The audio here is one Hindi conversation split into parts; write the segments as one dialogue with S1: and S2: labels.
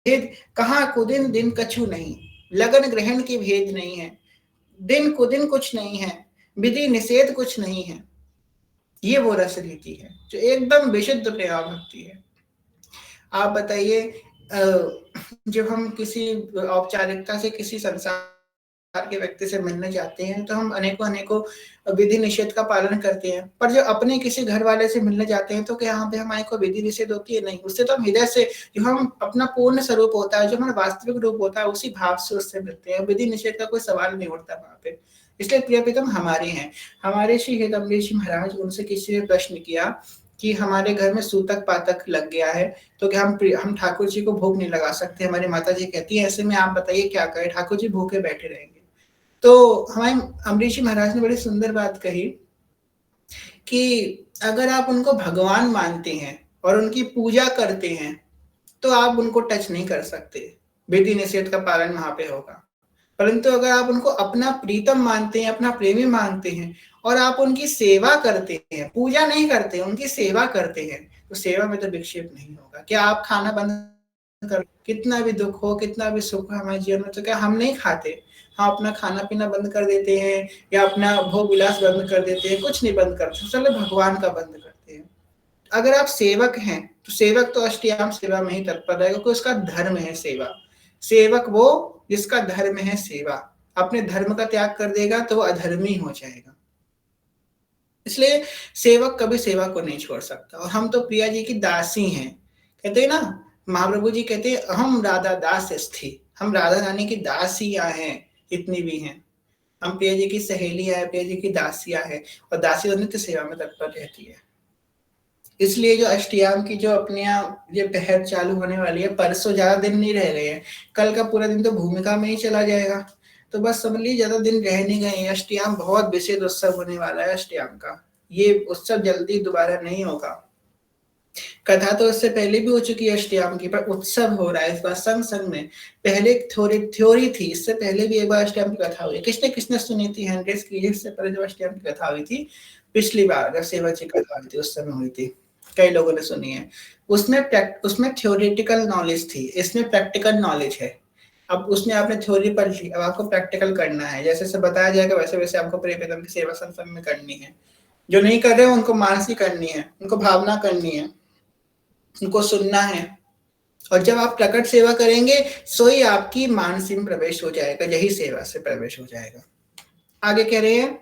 S1: भेद कहाँ कुदिन दिन कछु नहीं, लगन ग्रहण की भेद नहीं है, दिन कुदिन कुछ नहीं है, विधि निषेध कुछ नहीं है। ये वो रस रीति है जो एकदम विशुद्ध प्रेमा भक्ति है। आप बताइए, जब हम किसी औपचारिकता से किसी संसार के व्यक्ति से मिलने जाते हैं तो हम अनेकों अनेकों विधि निषेध का पालन करते हैं, पर जब अपने किसी घर वाले से मिलने जाते हैं तो क्या यहाँ पे हमारे को विधि निषेध होती है? नहीं, उससे तो हम हृदय से, जो हम अपना पूर्ण स्वरूप होता है, जो हमारा वास्तविक रूप होता है, उसी भाव से उससे मिलते हैं। विधि निषेध का कोई सवाल नहीं उठता वहां पे। इसलिए प्रिय प्रीतम हमारे हैं, हमारे श्री हेतम्बरी जी महाराज, उनसे किसी ने प्रश्न किया कि हमारे घर में सूतक पातक लग गया है, तो क्या हम ठाकुर जी को भोग नहीं लगा सकते? हमारी माता जी कहती है ऐसे में आप बताइए क्या करें, ठाकुर जी भूखे बैठे रहेंगे। तो हमारे अम्बरीश जी महाराज ने बड़ी सुंदर बात कही कि अगर आप उनको भगवान मानते हैं और उनकी पूजा करते हैं तो आप उनको टच नहीं कर सकते, विधि निषेध का पालन वहां पे होगा। परंतु अगर आप उनको अपना प्रीतम मानते हैं, अपना प्रेमी मानते हैं और आप उनकी सेवा करते हैं, पूजा नहीं करते, उनकी सेवा करते हैं, तो सेवा में तो विक्षेप नहीं होगा। क्या आप खाना बंद कर, कितना भी दुख हो, कितना भी सुख हो हमारे जीवन में, तो क्या हम नहीं खाते? हम अपना खाना पीना बंद कर देते हैं या अपना भोग विलास बंद कर देते हैं? कुछ नहीं बंद करते, चलो भगवान का बंद करते हैं। अगर आप सेवक हैं तो सेवक तो अष्टयाम सेवा में ही तत्पर रहेगा, क्योंकि उसका धर्म है सेवा। सेवक वो जिसका धर्म है सेवा, अपने धर्म का त्याग कर देगा तो वो अधर्मी हो जाएगा। इसलिए सेवक कभी सेवा को नहीं छोड़ सकता। और हम तो प्रिया जी की दासी हैं, कहते हैं ना, महाप्रभु जी कहते हैं हम राधा दास स्थि, हम राधा रानी की दासियां हैं, इतनी भी हैं। हम प्रिया जी की सहेलियां हैं, प्रिया जी की दासियां हैं, और दासी तो नित्य सेवा में तत्पर रहती है। इसलिए जो अष्टयाम की जो अपने यहाँ ये पहर चालू होने वाली है, परसों ज्यादा दिन नहीं रह गए हैं, कल का पूरा दिन तो भूमिका में ही चला जाएगा। तो बस समझ लीजिए ज्यादा दिन रह नहीं गए। अष्टयाम बहुत विशेष उत्सव होने वाला है अष्टयाम का, ये उत्सव जल्दी दोबारा नहीं होगा। कथा तो इससे पहले भी हो चुकी है अष्टयाम की, पर उत्सव हो रहा है इस बार संग संग में। पहले थोड़ी थ्योरी थी, इससे पहले भी एक बार अष्टयाम की कथा हुई, किसने किसने सुनी थी? हंड्रेड्स की इससे पहले जब अष्टयाम की कथा हुई थी, पिछली बार जब सेवा जी कथा हुई थी उस समय हुई थी, कई लोगों ने सुनी है। उसमें थ्योरेटिकल नॉलेज थी, इसमें प्रैक्टिकल नॉलेज है। अब उसमें आपने थ्योरी पढ़ ली, अब आपको प्रैक्टिकल करना है, जैसे जैसे बताया जाएगा वैसे वैसे आपको प्रेम की सेवा संग में करनी है। जो नहीं कर रहे उनको मानसिक करनी है, उनको भावना करनी है, उनको सुनना है। और जब आप प्रकट सेवा करेंगे सोई आपकी मानसिक में प्रवेश हो जाएगा, यही सेवा से प्रवेश हो जाएगा। आगे कह रहे हैं,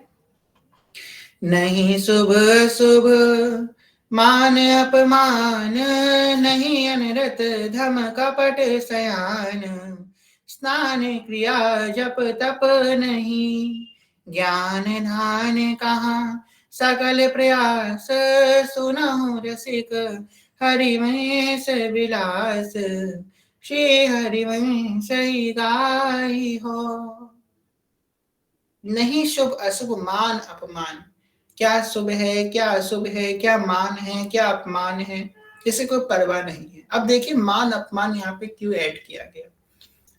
S1: नहीं शुभ शुभ मान अपमान, नहीं अनरत धम कपट सयान, स्नान क्रिया जप तप नहीं, ज्ञान ध्यान कहाँ सकल प्रयास, सुनहु रसिक हरिवंश विलास, श्री हरिवंश गाई हो। नहीं शुभ अशुभ मान अपमान, क्या शुभ है क्या अशुभ है, क्या मान है क्या अपमान है, इसे कोई परवाह नहीं है। अब देखिए मान अपमान यहाँ पे क्यों ऐड किया गया।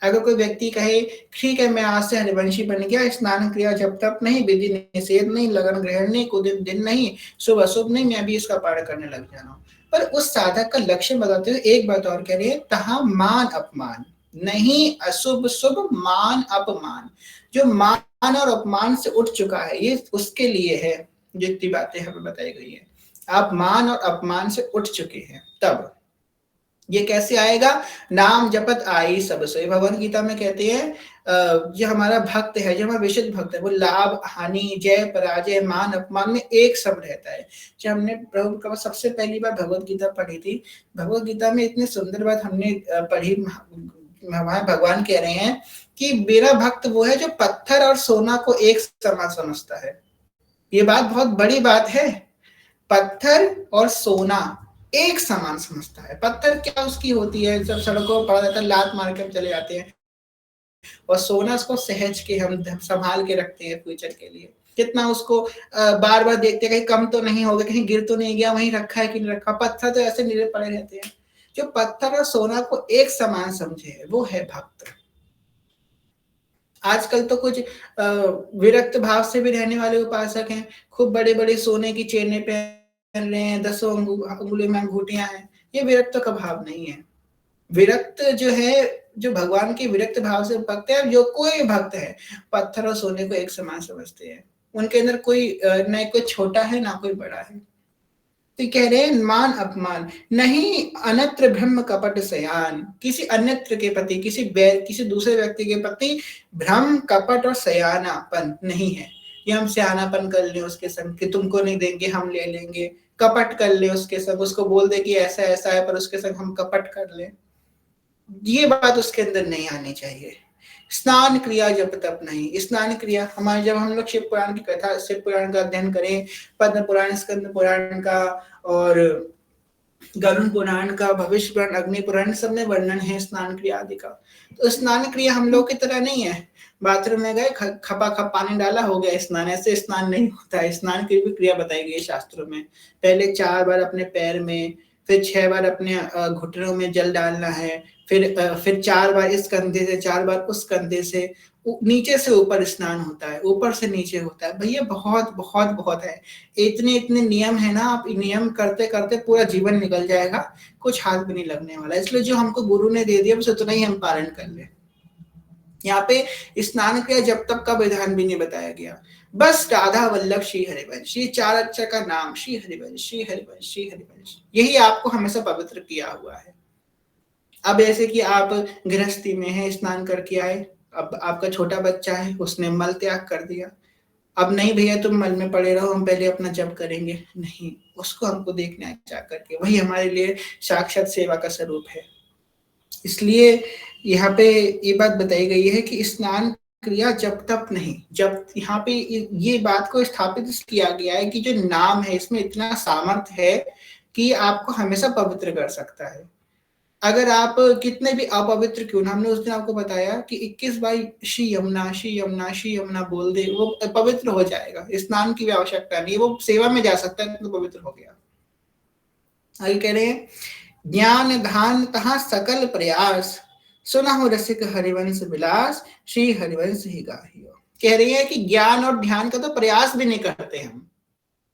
S1: अगर कोई व्यक्ति कहे ठीक है मैं आज से हरिवंशी बन गया, स्नान क्रिया जब तक नहीं, विधि निषेध नहीं, लगन ग्रहण नहीं, कुदिन दिन नहीं, शुभ अशुभ नहीं, मैं भी इसका पारण करने लग जा रहा हूँ, पर उस साधक का लक्ष्य बताते हुए एक बात और कह रहे हैं, तहा मान अपमान, नहीं अशुभ शुभ मान अपमान, जो मान और अपमान से उठ चुका है ये उसके लिए है। जितनी बातें हमें बताई गई है, आप मान और अपमान से उठ चुके हैं, तब ये कैसे आएगा? नाम जपत आई सब सोई, भगवत गीता में कहते हैं जो हमारा भक्त है, जो हमारा विशुद्ध भक्त है, वो लाभ हानि जय पराजय मान अपमान में एक सब रहता है। जब हमने प्रभु का सबसे पहली बार भगवत गीता पढ़ी थी, भगवत गीता में इतनी सुंदर बात हमने पढ़ी, हमारे भगवान कह रहे हैं कि मेरा भक्त वो है जो पत्थर और सोना को एक समान समझता है। ये बात बहुत बड़ी बात है, पत्थर और सोना एक समान समझता है। पत्थर क्या उसकी होती है, जब सड़कों पर पड़ा जाता है लात मार के हम चले जाते हैं, और सोना उसको सहज के हम संभाल के रखते हैं फ्यूचर के लिए। कितना उसको बार बार देखते कहीं कम तो नहीं हो गया, कहीं गिर तो नहीं गया, वहीं रखा है कि नहीं रखा। पत्थर तो ऐसे नीचे पड़े रहते हैं। जो पत्थर और सोना को एक समान समझे वो है भक्त। आजकल तो कुछ विरक्त भाव से भी रहने वाले उपासक हैं, खूब बड़े बड़े सोने की चेनें पहन रहे हैं, 10 अंगुली में अंगूठियां हैं, ये विरक्त का भाव नहीं है। विरक्त जो है, जो भगवान के विरक्त भाव से भक्त है, जो कोई भक्त है, पत्थर और सोने को एक समान समझते हैं। उनके अंदर कोई न कोई छोटा है ना कोई बड़ा है। तो कह रहे हैं मान अपमान नहीं, अनत्र ब्रह्म कपट सयान, किसी अन्यत्र के प्रति, किसी दूसरे व्यक्ति के प्रति भ्रम कपट और सयानापन नहीं है। कि हम सयानापन कर ले उसके संग कि तुमको नहीं देंगे हम ले लेंगे, कपट कर ले उसके संग, उसको बोल दे कि ऐसा ऐसा है पर उसके संग हम कपट कर ले, ये बात उसके अंदर नहीं आनी चाहिए। स्नान क्रिया जब तक नहीं, स्नान क्रिया हमारे, जब हम लोग शिव पुराण की कथा, शिव पुराण का अध्ययन करें, पद्म पुराण, स्कंद पुराण का और गरुण पुराण का, भविष्य पुराण, अग्नि पुराण, सब में वर्णन है स्नान क्रिया आदि का। तो स्नान क्रिया हम लोग की तरह नहीं है, बाथरूम में गए खपा खप पानी डाला हो गया स्नान, ऐसे स्नान नहीं होता है। स्नान की भी क्रिया बताई गई है शास्त्रों में। पहले 4 बार अपने पैर में, फिर 6 बार अपने घुटनों में जल डालना है, फिर 4 बार इस कंधे से, 4 बार उस कंधे से, नीचे से ऊपर स्नान होता है, ऊपर से नीचे होता है। भैया बहुत बहुत बहुत है, इतने इतने नियम है ना, आप नियम करते करते पूरा जीवन निकल जाएगा, कुछ हाथ भी नहीं लगने वाला। इसलिए जो हमको गुरु ने दे दिया बस उतना ही हम पालन कर ले। यहाँ पे स्नान क्रिया जब तक का विधान भी नहीं बताया गया, बस राधा वल्लभ श्री हरिवंश, ये 4 अक्षर का नाम, श्री हरिवंश, श्री हरिवंश, श्री हरिवंश, यही आपको हमेशा पवित्र किया हुआ है। अब ऐसे कि आप गृहस्थी में है, स्नान करके आए, अब आपका छोटा बच्चा है, उसने मल त्याग कर दिया, अब नहीं भैया तुम मल में पड़े रहो, हम पहले अपना जप करेंगे, नहीं, उसको हमको देखना है जा करके, वही हमारे लिए साक्षात सेवा का स्वरूप है। इसलिए यहाँ पे ये बात बताई गई है कि स्नान क्रिया जब तक नहीं, जब यहाँ पे ये बात को स्थापित किया गया है कि जो नाम है इसमें इतना सामर्थ्य है कि आपको हमेशा पवित्र कर सकता है। अगर आप कितने भी अपवित्र क्यों ना, हमने उस दिन आपको बताया कि 21 बार श्री यमुना, श्री यमुना, श्री यमुना बोल दे, वो पवित्र हो जाएगा, स्नान की भी आवश्यकता नहीं, वो सेवा में जा सकता है तो पवित्र हो गया। आगे कह रहे हैं ज्ञान धान तहा सकल प्रयास, सुना हो रसिक हरिवंश विलास, श्री हरिवंश ही गाहियो। कह रही है कि ज्ञान और ध्यान का तो प्रयास भी नहीं करते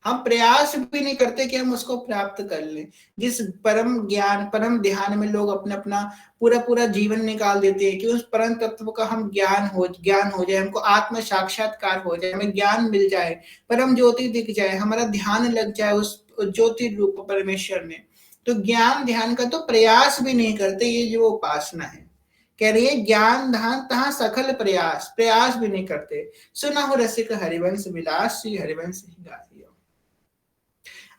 S1: हम प्रयास भी नहीं करते कि हम उसको प्राप्त कर लें। जिस परम ज्ञान, परम ध्यान में लोग अपना अपना पूरा पूरा जीवन निकाल देते हैं कि उस परम तत्व का हम ज्ञान हो जाए, हमको आत्म साक्षात्कार हो जाए, हमें ज्ञान मिल जाए, परम ज्योति दिख जाए, हमारा ध्यान लग जाए उस ज्योति रूप परमेश्वर में। तो ज्ञान ध्यान का तो प्रयास भी नहीं करते, ये जो उपासना है। कह रही है ज्ञान ध्यान तहा सखल प्रयास, प्रयास भी नहीं करते। सुना हो रसिक हरिवंश विलास, श्री हरिवंश ही गाहियो।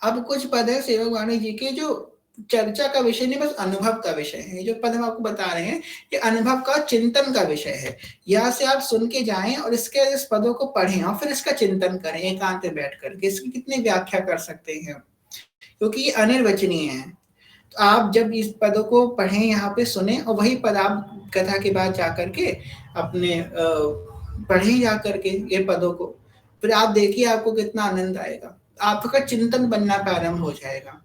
S1: अब कुछ पद है सेवक वाणी जी के जो चर्चा का विषय नहीं, बस अनुभव का विषय है। जो पद हम आपको बता रहे हैं ये अनुभव का, चिंतन का विषय है। यहाँ से आप सुन के जाएं और इस पदों को पढ़ें और फिर इसका चिंतन करें एकांत में बैठ करके, इसकी कितनी व्याख्या कर सकते हैं, क्योंकि ये अनिर्वचनीय है। तो आप जब इस पदों को पढ़ें, यहाँ पे सुने और वही पद आप कथा के बाद जाकर के अपने पढ़ें जा करके ये पदों को, फिर आप देखिए आपको कितना आनंद आएगा, आपका चिंतन बनना प्रारंभ हो जाएगा,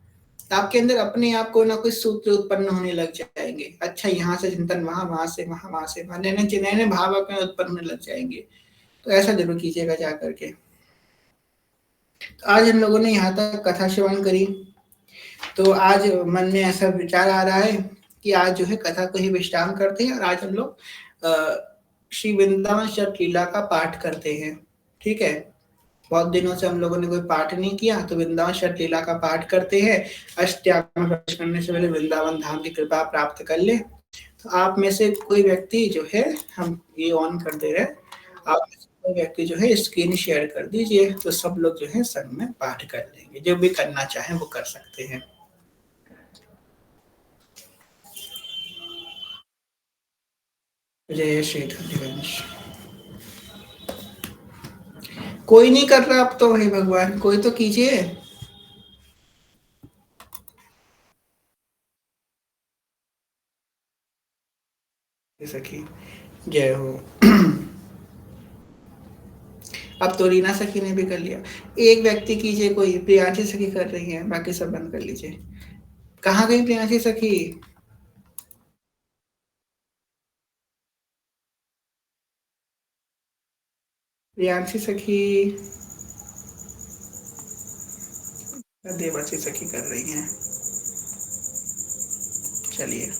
S1: आपके अंदर अपने आप को ना कोई सूत्र उत्पन्न होने लग जाएंगे। अच्छा यहाँ से चिंतन वहां, वहां से वहां, वहां से वहां, नए नए भाव अपने उत्पन्न होने लग जाएंगे। तो ऐसा जरूर कीजिएगा जा करके। तो आज हम लोगों ने यहाँ तक कथा श्रवण करी, तो आज मन में ऐसा विचार आ रहा है कि आज जो है कथा को ही विश्राम करते हैं और आज हम लोग श्री वृंदावन शत लीला का पाठ करते हैं। ठीक है, बहुत दिनों से हम लोगों ने कोई पाठ नहीं किया, तो वृंदावन शत लीला का पाठ करते हैं। अष्टयाम में प्रवेश करने से पहले वृंदावन धाम की कृपा प्राप्त कर ले। तो आप में से कोई व्यक्ति जो है, हम ये ऑन कर दे रहे हैं, आप में से कोई व्यक्ति जो है स्क्रीन शेयर कर दीजिए, तो सब लोग जो है संग में पाठ कर लेंगे। जो भी करना चाहें वो कर सकते हैं। जय श्री हरिवंश। कोई नहीं कर रहा अब तो, हे भगवान कोई तो कीजिए। सखी जय हो। अब तो रीना सखी ने भी कर लिया। एक व्यक्ति कीजिए, कोई प्रियांशी सखी कर रही है, बाकी सब बंद कर लीजिए। कहाँ गई प्रियांशी सखी? प्रियांशी सखी, देवर्षी सखी कर रही हैं। चलिए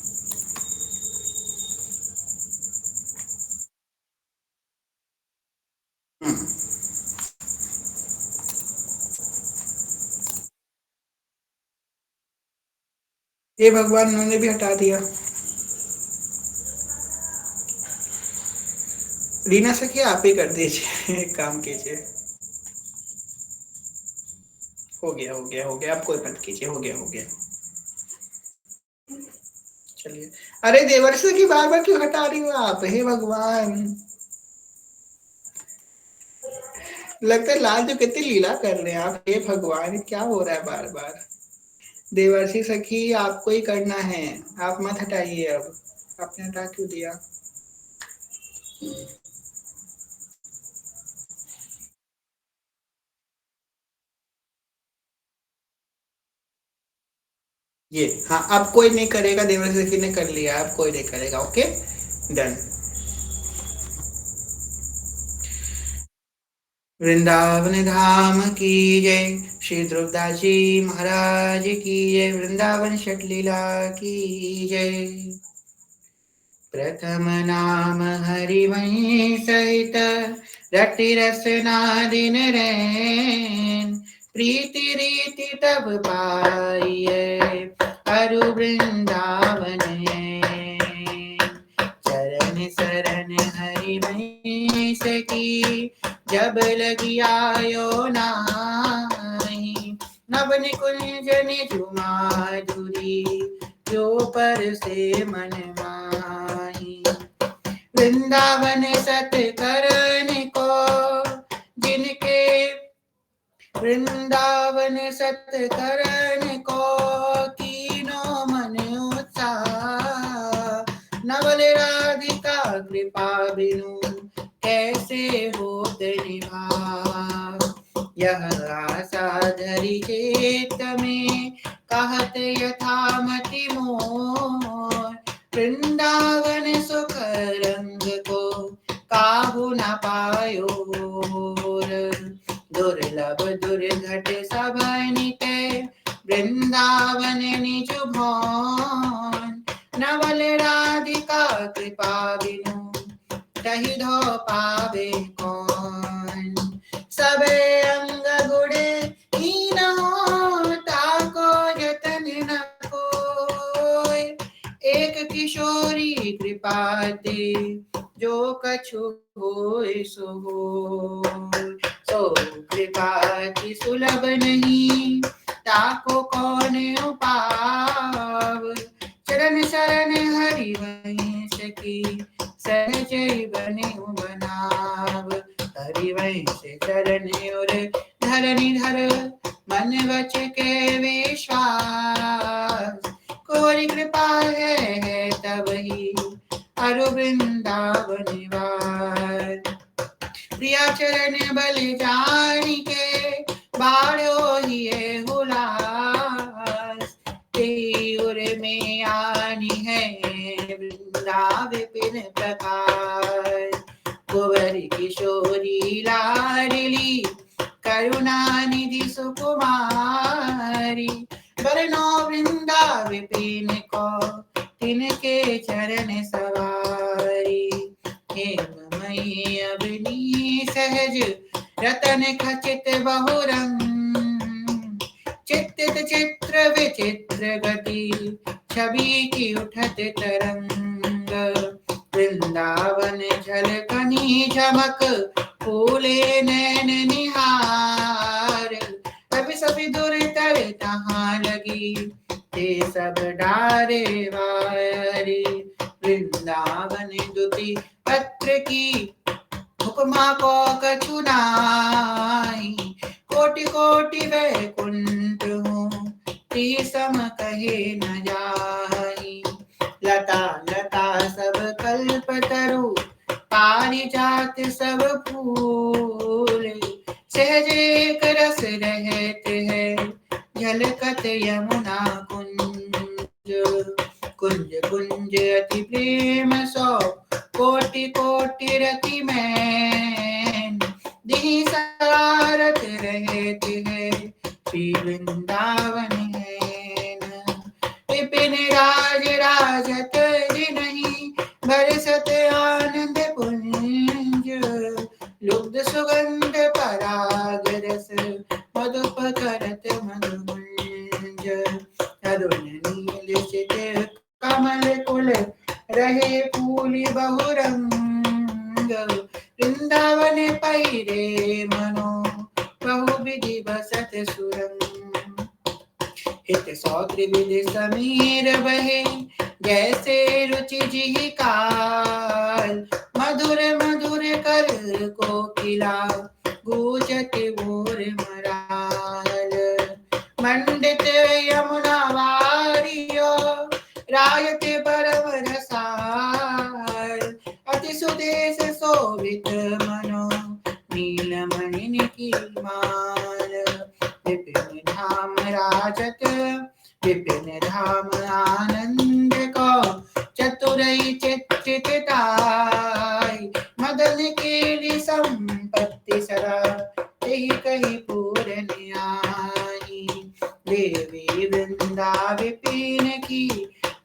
S1: ये भगवान उन्होंने भी हटा दिया। रीना सखी आप ही कर दीजिए, एक काम कीजिए। हो गया हो गया हो गया, आप कोई मत कीजिए, हो गया हो गया। चलिए, अरे देवर्ष की बार बार क्यों हटा रही हो आप, हे भगवान। लगता है लाल जो कितनी लीला कर रहे हैं आप, हे भगवान क्या हो रहा है बार बार। देवर्षि सखी आपको ही करना है, आप मत हटाइए अब, आपने हटा क्यों दिया। ये हाँ, अब कोई नहीं करेगा, देवर्षि सखी ने कर लिया, अब कोई नहीं करेगा। Okay done. वृंदावन धाम की जय, श्री ध्रुवदास जी महाराज की जय, वृंदावन षट लीला की जय। प्रथम नाम हरि वहीं सहित, रति रसना दिन रैन, प्रीति रीति तब पाइए, अरु वृंदावन चरण शरण हरि वहीं सकी, जब लगी आयो नाही, नव निकुंज निज माधुरी, जो पर से मन माही। वृंदावन सत करन को जिनके, वृंदावन सत करन को कीनो मन उत्साह, नवल राधिका कृपा बिनु कैसे होत निभा। यह आशा धरि चेत में, कहत यथामति मोर, वृंदावन सुख रंग को काहू न पायो। दुर्लभ दुर्घट सबनिते, वृंदावन निज भवन, नवल राधिका कृपा बिनु कही धो पावे कौन। सबे अंग गुड़े हीन हो, ताको यतन न कोय, एक किशोरी कृपा ते, जो कछु होय सो होय। सो कृपा की सुलभ नहीं, ताको कौन उपाव, चरण शरण हरि वहीं सकी, सहज बने बनाव। हरि वंश चरण और धरनी धर, मन वच के विश्वास, कोरी कृपा है तब ही, अरु वृंदावन निवास। प्रिया चरण बल जानी के, बाढ़ो हिये हुलास, तेउर में आनी है वृंदाव पिन प्रकार। कुंवर किशोरी लाडली, करुणा निधि सुकुमारी, बरनो वृंदा विपिन को, तिनके चरण सवारी। हेममयी अवनी सहज, रतन खचित बहुरंग, चित्तित चित्र विचित्र गति, छवि की उठत तरंग। वृंदावन झलकनी झमक, फूले नैन निहार, कभी सभी दूर तर तहाँ लगी, ते सब डारे वारी। वृंदावन दुति पत्र की, उपमा को कछु नाई, कोटि कोटि वैकुंठ हूँ, सम कहे न जाई। लता लता सब कल्प तरु, पारिजात सब फूल, सहज एक रस रहते हैं, झलकत यमुना कुंज। कुंज कुंज अति प्रेम सो, कोटि कोटि रति में, दिहि सारथ रहते हैं, श्री वृंदावन है। विपिन राज राजत जिनहि, बरसत आनंद पुंज, लुब्ध सुगंध पराग रस, मधुप करत मधुकुंज। अरुण नील रहे फूल बहुरंग, वृंदावन पैरे मनो बहुविधि बसत सुरंग। हित सौ त्रिविधि समीर बहे, जैसे रुचि जिहि काल, मधुर मधुर कर कोकिला, गूंजत मोर मराल। मंडित यमुना वारियो, रायत बरव रसाल, अति सुदेश शोभित मनो, नीलमणि निखिल माल। विपिन धाम राजत, विपिन धाम आनंद को, चतुरई चित्तिताई, मदन केली संपत्ति सरा, तेहि कही पूरन आई। देवी वृंदा विपिन की,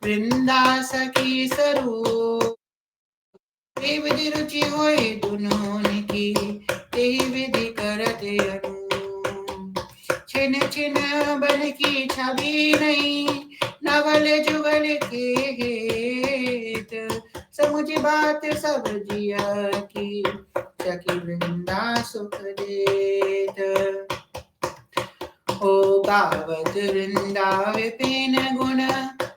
S1: वृंदा सखी स्वरूप, ते विधि रुचि होय दुनों की, तेहि विधि करत अनूप। छिन छिन बन की छवि नहीं, नवल जुगल के हेत, समुझ बात सब जिया की, सखी वृंदा सुख देत। ओ गावत वृंदा विपिन गुण,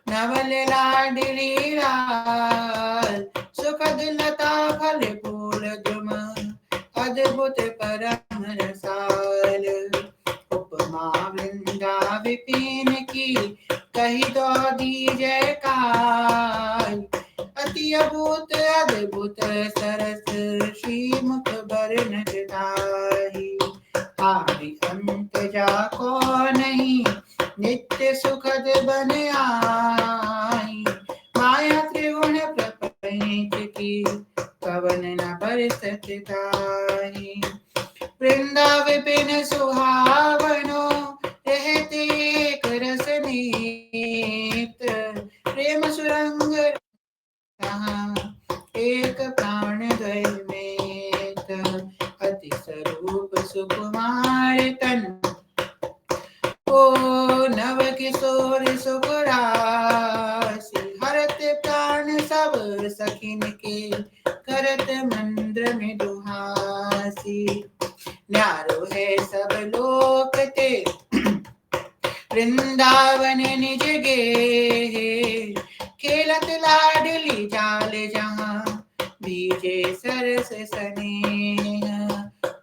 S1: नवल लाडली लाल, सुखद लता फल फूल द्रुम, अद्भुत परम रसाल। उपमा वृंदा विपिन की, कही दो दीजय काल, अति अभूत अद्भुत सरस, श्रीमुख बरनत ताहि। आदि अंत जाको नहीं, नित्य सुखद बन आई, माया त्रिगुण प्रपंच की, कवन न बरसत ताहि। वृंदा विपिन सुहावनो, रहते एक रस नेत, प्रेम सुरंग एक प्राण द्वैमेत, अति स्वरूप सुकुमार तन, ओ नव किशोर सुखराशि, हरत प्राण सब सखिन के, करत मंद्र में दुहासी। न्यारो है सब लोक ते, वृंदावन निज गे, खेलत लाडली जाल जहाँ, बीजे सरस स्नेह।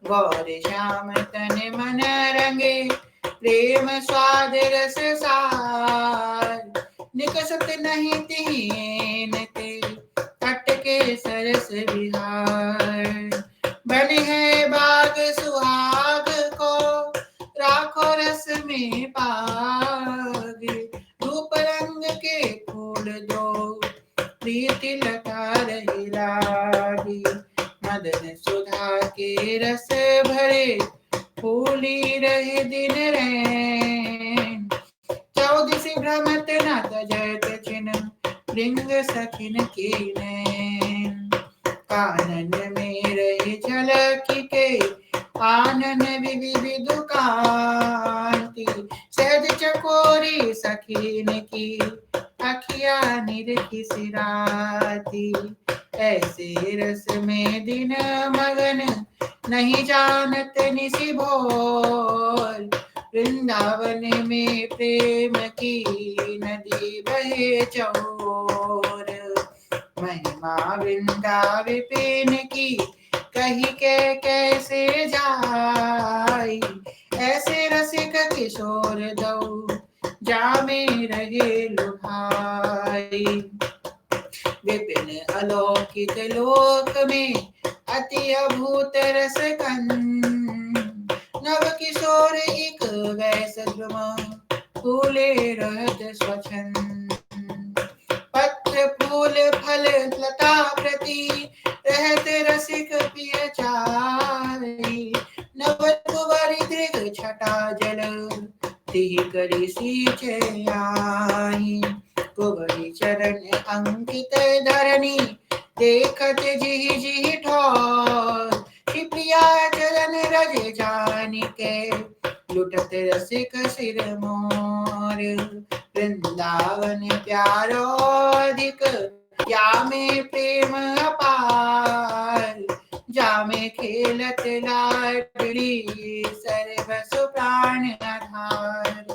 S1: गौर श्याम तन मन रंगे, प्रेम स्वाद रस सार, निकसत नहीं तीन ते, तट के सरस विहार। बने है बाग सुहाग को, राखो रस में पाग, रूप रंग के फूल दो, प्रीति लता रही लागी। मदन सुधा के रस भरे, फूली रहे दिन रैन, चौदिस भ्रमत न तजत छिन, लिंग सखिन के नैन। कानन में रहे झलकी के, आनन विविध कांति, सहज चकोरी सखिन की, अखिया निरखी सिराती। ऐसे रस में दिन मगन, नहीं जानत निशि भोर, वृंदावन में प्रेम की नदी बहे चौर। महिमा वृंदा विपिन की, कही के कैसे जाई, ऐसे रसिक किशोर दो, जामे रहे लुभाई। विपिन अलौकिक लोक में, अति अभूत रस कंद, नव किशोर एक वैस द्रुम, फूले रहत स्वच्छंद। पत्र फूल फल लता प्रति, रहत रसिक पिय चाई, नव कुंवरी दृग छटा जल, तिहि करी सींचे आई। कुंवरी चरण अंकित धरणी, देखत जिहि जिहि ठोर, प्रिया चरण रज जानिके, लुटत रसिक सिर मोर। वृंदावन प्यारो अधिक, या में प्रेम अपार, जामे खेलत लाडली सर्वस प्राण आधार।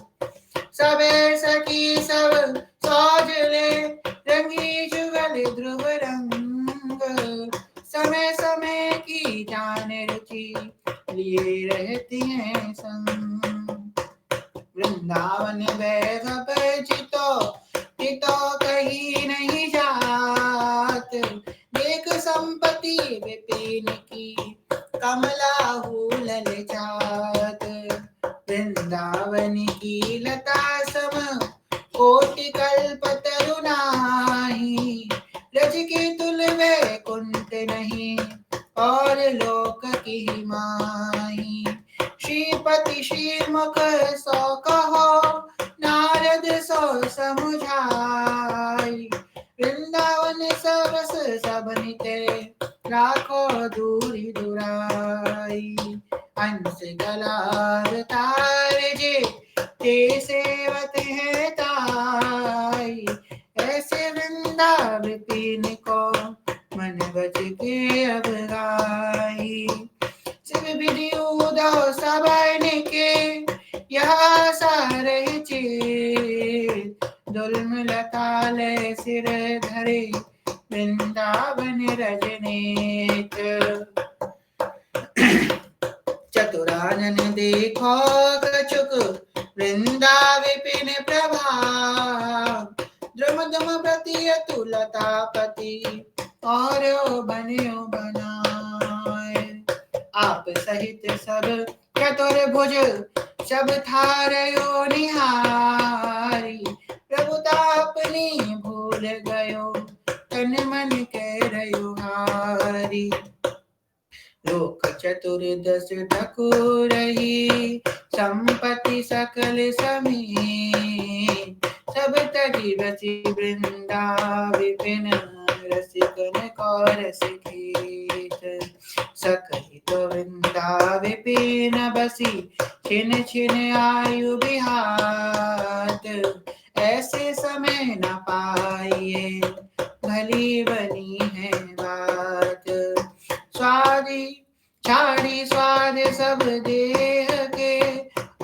S1: सबे सखी सब सौजले रंगी जुगल ध्रुव रंग, समय समय की जान रुचि लिए रहती हैं संग। वृंदावन वैभव चितो चितो कहीं नहीं जात, देख संपत्ति विपिन की कमला हुलल जात। वृंदावन की लता सम कोटि कल्प तरुनाही, रज के तुल वैकुंठ नहीं और लोक की माही। श्रीपति श्रीमुख सौ कहो, नारद सौ समुझाई। वृंदावन सरस सबनिते राखो दूरी दुराई। हंस गलार तार जे ते सेवत है ताई, ऐसे वृंदा विपिन को मन बच के अब गाई। शिव विधि उदो सबन के यह सारे चेत, दुल्म लताल सिर धरे वृंदावन रजनीत। चतुरानन देखो कछुक वृंदा विपिन प्रभाव, द्रुम दुम प्रति तुलतापति और बन्यो बनाए। आप सहित सब चतुर्भुज सब थारयो निहारी, प्रभुता अपनी भूल गयो तन मन कह रयो हारी। लोक चतुर्दश ठकुरही संपत्ति सकल समीत, सब तजी बसी वृंदा विपिन रसिकन को रस खेत। सखित वृंदा विपिन बसी छिन छिन आयु विहात, ऐसे समय न पाइए भली बनी है बात। स्वादी छाड़ी स्वाद सब देह के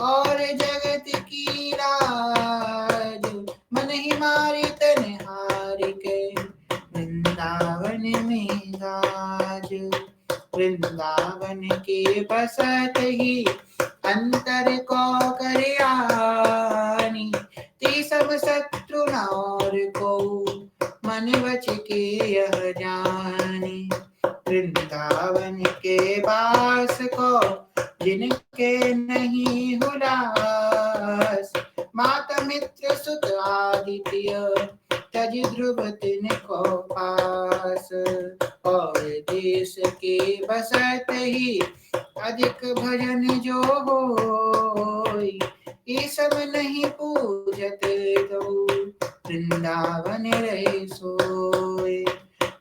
S1: और जगत की राज, मन ही मारी तन हारि के वृंदावन में राज। वृंदावन के बसत ही अंतर को करियानी, ती सब शत्रु न और को मन बच के यह जानी। वृंदावन के बास को जिनके नहीं हुलास, माता मित्र सुत आदित्य तज ध्रुव तिनको पास। और देश के बसत ही अधिक भजन जो होई, ये सब नहीं पूजत दो वृंदावन रहे सोई।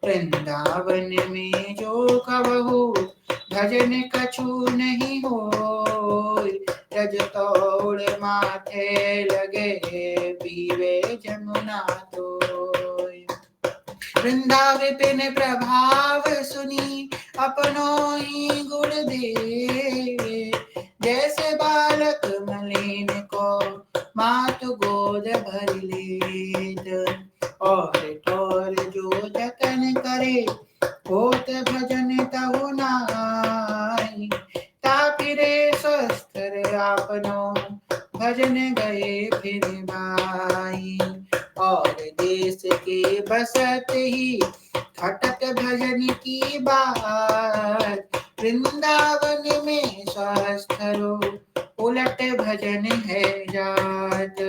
S1: वृंदावन में जो कबहू भजन कछु नहीं होय, रज तोड़ माथे लगे पीवे जमुना तोय। वृंदा विपिन प्रभाव सुनी अपनो ही गुण दे, जैसे बालक मलिन को मातु गोद भर लेत। और ठोर जो जतन करे होत भजन तहु नाई, ता फिरे स्वस्थ आपनो भजन गए फिर भाई। और देश के बसत ही खटक भजन की बात, वृंदावन में स्वस्थ रो उलट भजन है जात।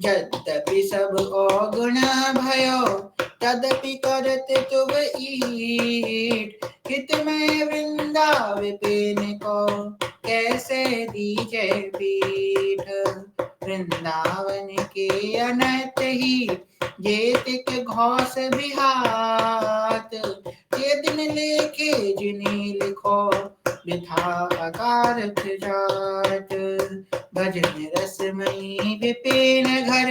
S1: यद्यपि सब अवगुण भयो तदपि करत तुम ईट, हित में वृंदा विपिन को कैसे दीजे पीठ। वृंदावन के अनत ही जेतिक घोष बिहात, ये दिन लेखे जिन्हें लिखो बिथा अकारथ जात। भजन रसमयी विपिन घर,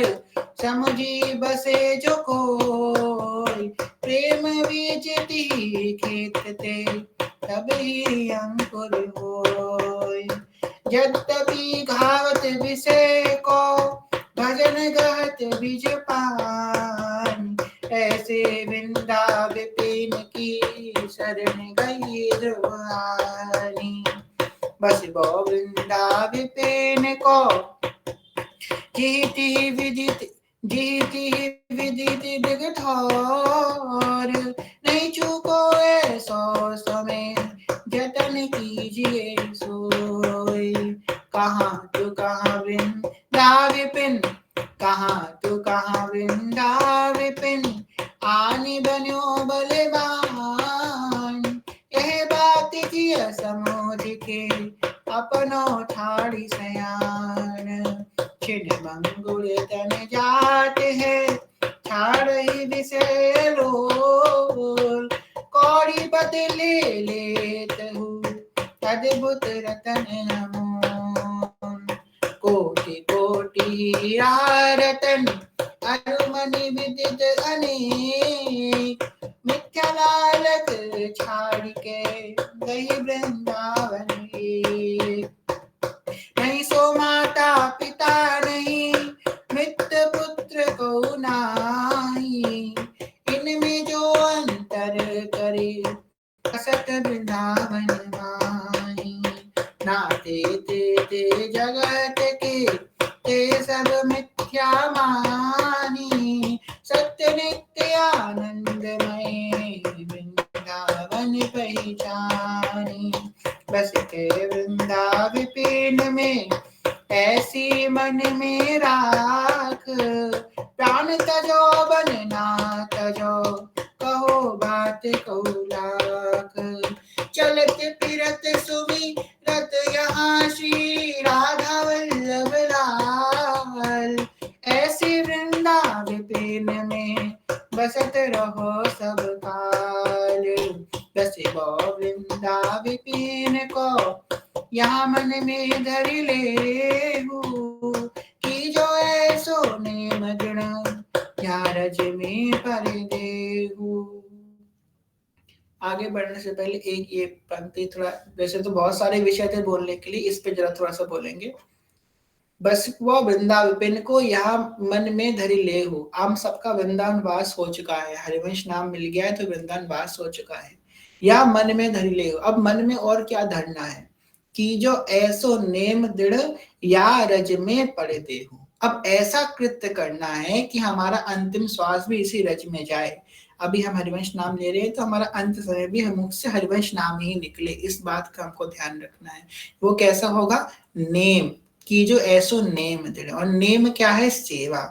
S1: समुझी बसे जो कोय। प्रेम बीज तिहि खेत ते, तबहि अंकुर होय। यद्यपि घावत विषय को, भजन गहत बीज पान। ऐसे वृंदा विपिन की, शरण गई ध्रुवानी। बस बो वृंदा विपिन को, जीति विदित दिगठोर। नहीं चूको ऐसो समय, जतन कीजिए सोय। कहाँ तू कहाँ वृंदा विपिन, कहाँ तू कहाँ वृंदा विपिन। आनी बन्यो बलवान, यह बात की समोध के, अपनो ठाड़ी सयान। छिन मंगुल तन जात है, छाड़ई विषय लोल। कौड़ी बदले लेत हूँ, अद्भुत रतन अमोल। कोटि कोटि हीरा रतन, अरुमनि विदित अनेक। मिथ्या लालक छाड़ के, गई वृंदावन एक। नहीं सो माता पिता नहीं, मित्र पुत्र को नाही। इनमें जो अंतर करे, असत वृंदावन माही। नाते ते जगत के, ते सब मिथ्या मानी। सत्य नित्य आनंदमय, वृंदावन पहचानी। बस के वृंदा विपिन में, ऐसी मन में राख। प्राण तजो बन ना तजो, कहो बात कहू लाख। चलत फिरत सुमिरत यहाँ श्री राधा वल्लभ लाल। ऐसी वृंदा विपिन में, बसत रहो सब काल। बस बो वृंदा विपिन को, यहाँ मन में धरि लेहु। की जो ऐसो नेम गुण, यहाँ रज में पर देहु। आगे बढ़ने से पहले एक ये पंक्ति थोड़ा, वैसे तो बहुत सारे विषय थे बोलने के लिए, इस पे जरा थोड़ा सा बोलेंगे। बस वो वृंदा विपिन को यहाँ मन में धरि लेहु। हम सबका वृंदावन वास हो चुका है, हरिवंश नाम मिल गया है तो वृंदावन वास हो चुका है। या मन में धरि लेहु, अब मन में और क्या धरना है कि जो ऐसो नेम दृढ़, या रज में पड़े देहु। अब ऐसा कृत्य करना है कि हमारा अंतिम श्वास भी इसी रज में जाए। अभी हम हरिवंश नाम ले रहे हैं तो हमारा अंत समय भी हम मुख से हरिवंश नाम ही निकले, इस बात का हमको ध्यान रखना है। वो कैसा होगा? नेम की जो ऐसो नेम दृढ़, और नेम क्या है? सेवा।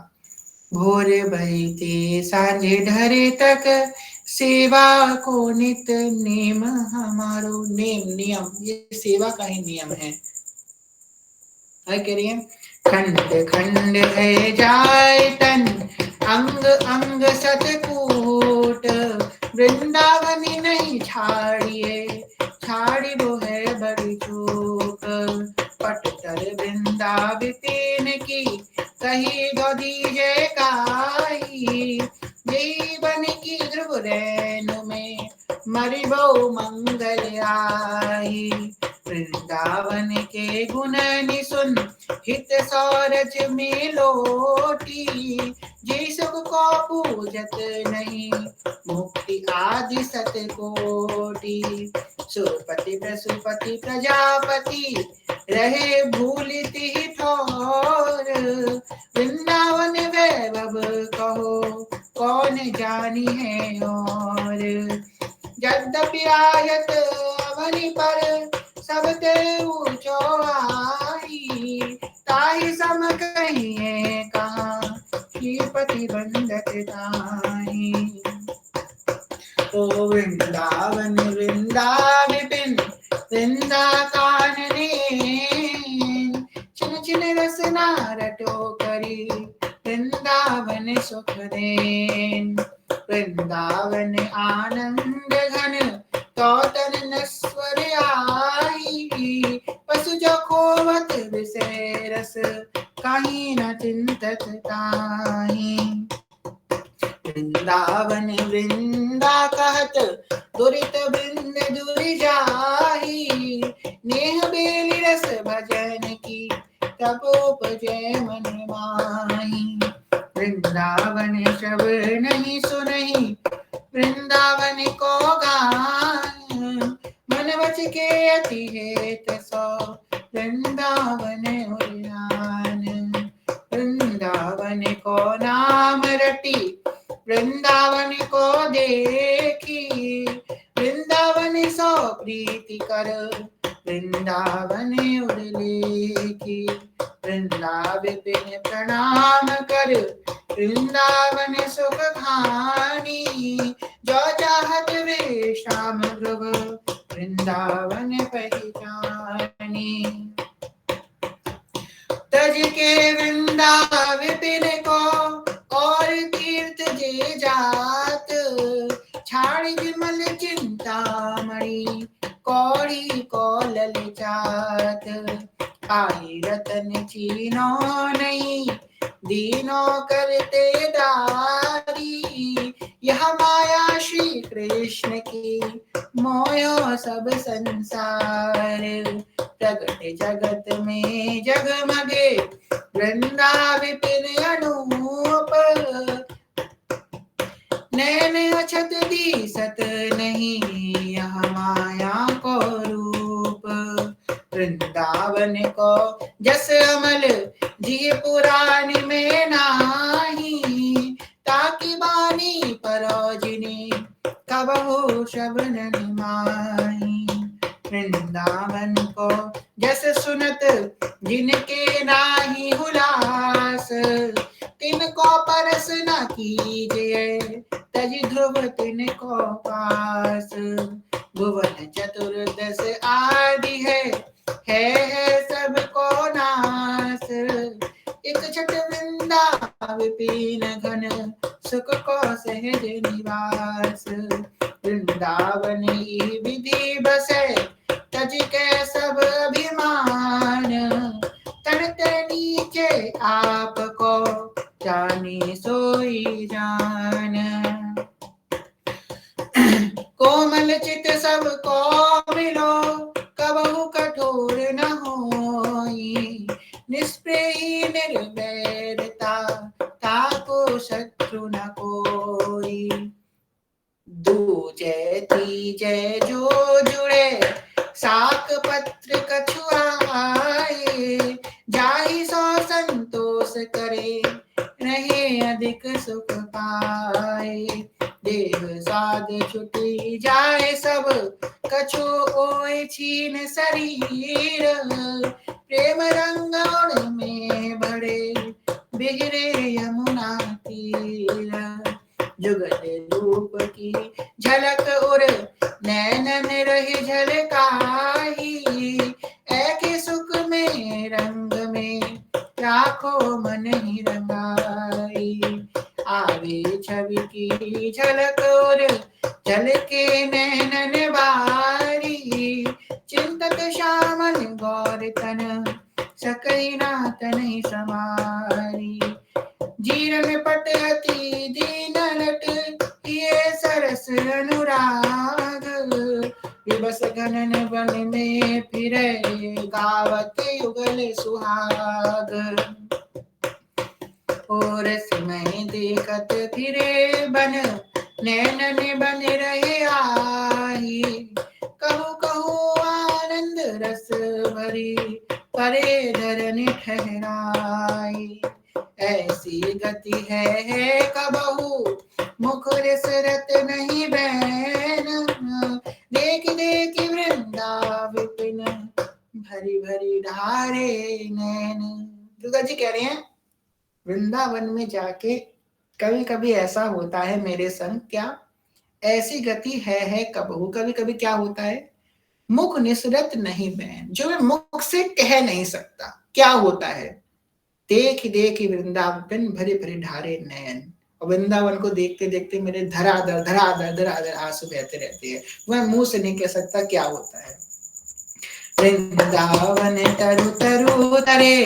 S1: भोर भईते सांझे ढरे तक, सेवा को नित नेम हमारो। नेम नियम, ये सेवा का ही नियम है। कह रही है, खंड खंड है जाय तन, अंग अंग सतकूट। वृंदावनी नहीं छाड़िए, छाड़ी वो है बड़ी चूक। पटतर वृंदा विपिन की, कही दो दीजे काई। जीवन की ध्रुव रैनु में, मरि बहु मंगल आई। वृंदावन के गुण निसुन, हित सौरज में लोटी। जी सुख को पूजत नहीं, मुक्ति आदि सतकोटि। सुरपति प्रसुपति प्रजापति, रहे भूलिति ठोर। वृंदावन वैभव कहो, कौन जानी है और। यद्यपि आयत अवनि पर, सब ते ऊंचो आई। ताहि सम कहिए कहाँ, श्रीपति बंदत ताहि। ओ वृंदावन वृंदा विपिन, वृंदा कानने। छिन छिन रसना रटो करी, वृंदावन सुख देन। वृंदावन आनंद घन, तो तन नस्वर आई, पशु जो खोवत विषय रस, कहीं न चिंतत ताहि। वृंदावन वृंदा कहत, दुरित वृंद दुरि जाहि, नेह बेली रस भजन की, तब उपजै मन माहि। वृंदावन श्रवणहि सुनहि, वृंदावन को गान, मन बच के अति हेत सो, वृंदावन उद्यान। वृंदावन को नाम रटी, वृंदावन को देखी, वृंदावन सो प्रीति कर, वृंदावन उड़लेखी। वृंदावन प्रणाम कर, वृंदावन सुख खानी, जो चाहत वे श्याम ध्रुव, वृंदावन पहचानी। तज के वृंदा विपिन को, और तीर्थ जे जात, छाड़ी विमल चिंतामणि, कौड़ी को ललचात। आई रतन चीनो नहीं, दीनो करते दारी, यह माया श्री कृष्ण की, मोयो सब संसार। प्रगट जगत में जगमगे, वृंदा विपिन अनूप, नैन अछत दिसत नहीं, यह माया को रूप। वृंदावन को जस अमल, जी पुराण में नाही, ताकि बानी परोजिनी, कबहु शबन माही। वृंदावन को जस सुनत, जिनके नाही हुलास, तिनको परस न कीजिए, तज ध्रुव तिनको पास। भुवन चतुर्दश आदि है सबको नास, एक छठ वृंदा विपिन घन, सुख को सहज निवास। वृंदावन विधि बसे, तज के सब अभिमान, तड़ते नीचे आपको, जानी सोई जान। कोमल चित सबको मिलो, कबहु कठोर न होई, निष्प्रिय निर्वैरता, ताको शत्रु न कोई। दूजय तीजय जो जुड़े, साक पत्र कछुआए, जाहि सो संतोष करे, रहे अधिक सुख पाए। देह साध छुटी जाए सब, कछु ओए छीन शरीर, प्रेम रंग ओढ़ में बढ़े, बिगड़े यमुना तीर। जुगत रूप की झलक उर, नैनन रही झलकाही, ऐके सुख में रंग में, राखो मन ही रंगाई। आवे छवि की झलक और, झलके नैनन बारी, चिंतक श्यामल गौर तन, सकई नाथ नहीं समारी। जीरन पट अति दीन लट, ये सरस अनुराग, विबस घनन वन में फिरे, गावत युगल सुहाग। और समय देखत फिरे बन, नैनन बन रहे आही, कहू कहू आनंद रस भरी, परे धरन ठहराई। ऐसी गति है कबहू, मुख रसरत नहीं बैन, देख देख वृंदा विपिन, भरी भरी ढारे नैन। दुर्गा जी कह रहे हैं, वृंदावन में जाके कभी कभी ऐसा होता है मेरे संग, क्या ऐसी गति है कबहू, कभी कभी क्या होता है, मुख निसरत नहीं बैन, जो मैं मुख से कह नहीं सकता। क्या होता है, देख देख वृंदावन भरे भरे ढारे नयन, और वृंदावन को देखते देखते मेरे धराधर आंसू बहते रहते हैं। मैं मुंह से नहीं कह सकता क्या होता है। वृंदावन तरु तरु तरे,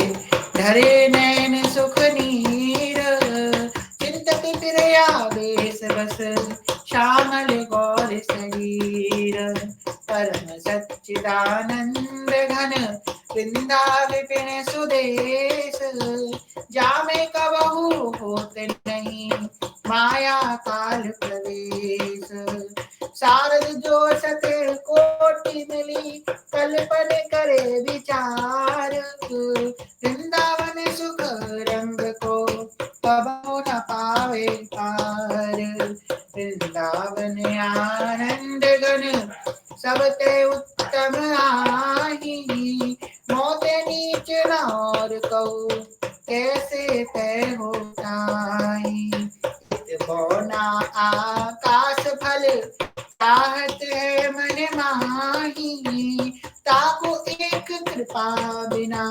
S1: धरे नैन सुख नीर, चिंतत फिर आवेश बस, श्यामल गौर शरीर। परम सच्चिदानंद घन, वृंदा विपिन सुदेश, जामे कबहु होत नहीं, माया काल प्रवेश। शारद जो सत कोटि मिली, कल्पन करे विचार, वृंदावन सुख रंग को कबहु न पावे पार। वृंदावन आनंद गण, सबते उत्तम आही, मोते नीच और कहू, कैसे पै होताई। बौना आकाश फल, चाहत है मन माही, ताको एक कृपा बिना,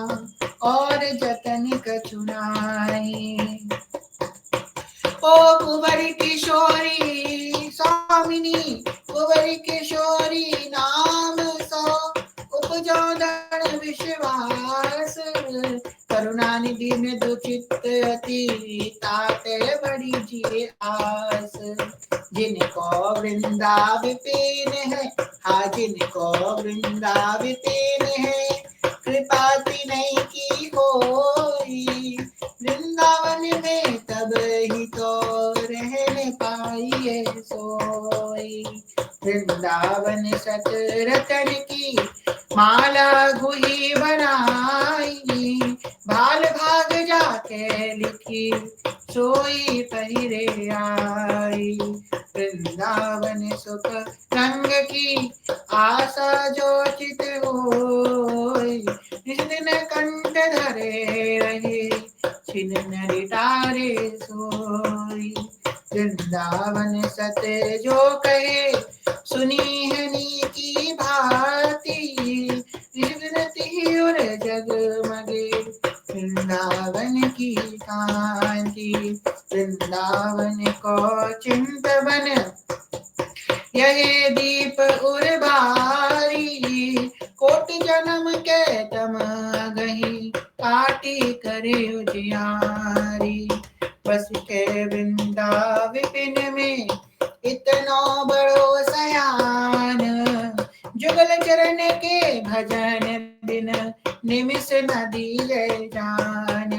S1: और जतन कछु नाई। ओ कुंवरी किशोरी स्वामिनी, कुंवरी किशोरी नाम सो, उपजो दृढ़ विश्वास, करुणा निधि में दुचित अति, ताते बड़ी जी आस। जिनको वृंदा विपिन है, हाँ जिनको वृंदा विपिन है, कृपाति नहीं की होई, वृंदावन में तब ही तो रहने पाइए सोई। वृंदावन सत रतन की, माला गुही बनाई, भाल भाग जाके लिखी, सोई पहिरे आई। वृंदावन सुख रंग की, आशा जो चित होई, इस दिन कंठ धरे रहे, छिन्न रिटारे सोई। वृंदावन सत जो कहे, सुनी है नीकी भांति, विनती और जगमगे, वृंदावन की कांति। वृंदावन को चिंतवन, यही दीप उर्बारी, कोट जन्म के तम गही, काटी करे उजियारी। बस के वृंदा विपिन में, इतनो बड़ो सयान, जुगल चरण के भजन बिन, निमिष न दिए जान।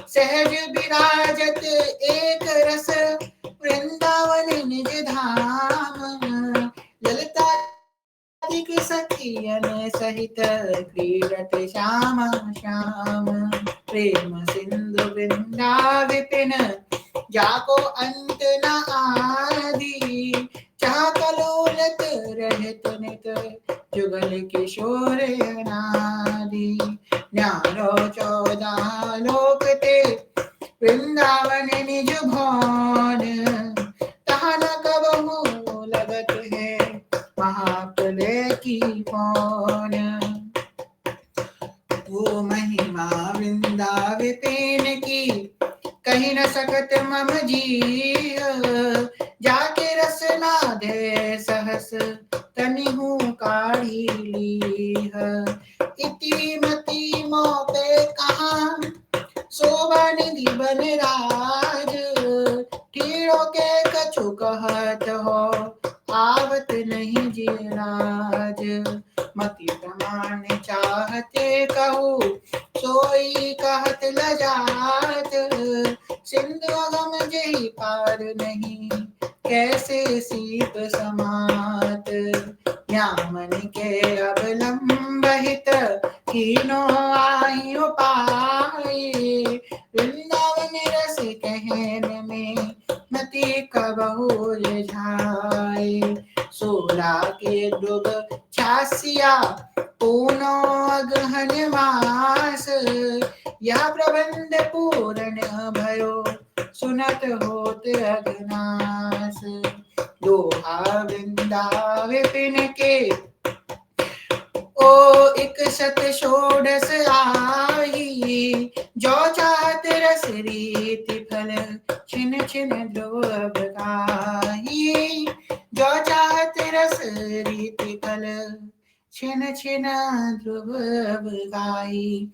S1: सहज विराजत एक रस, वृंदावन निज धाम, ललिता सखियन सहित, क्रीडत श्याम श्याम। प्रेम सिंधु वृंदा विपिन, जाको अंत न आदि, चाह कलोलत रहत नित, जुगल किशोर अनादि। न्यारो 14 लोक ते, वृंदावन निज भवन, तहाँ न कबहु लगत है, महाप्रलय की पौन। वो महिमा वृंदा विपिन की, कहीं न सकत मम जीह, जाके रसना दे सहस, तनिहु काढ़ी लीह। इति मति मोपे कहाँ, शोभा निधि बन राज, ठीड़ों के कछु कहत हो, आवत नहीं जिराज। मति प्रमाण चाहते कहू, सोई कहत लजात, सिंधु अगम जही पार नहीं, कैसे सीप समात। यामन के अवलंबित, कीनो आई उपाय, वृंदावन रस कहन में, मति कबहु रिझाए। 16 के दुग 86 पूनो अगहन मास, यह प्रबंध पूर्ण भयो, सुनत होत अघनास। दोहा वृंदा विपिन के, ओ एक सत षोडश आई, जो चाहत रस रीति फल, छिन छिन ध्रुव बधाई। जो चाहत रस रीति फल, छिन छिन ध्रुव बधाई।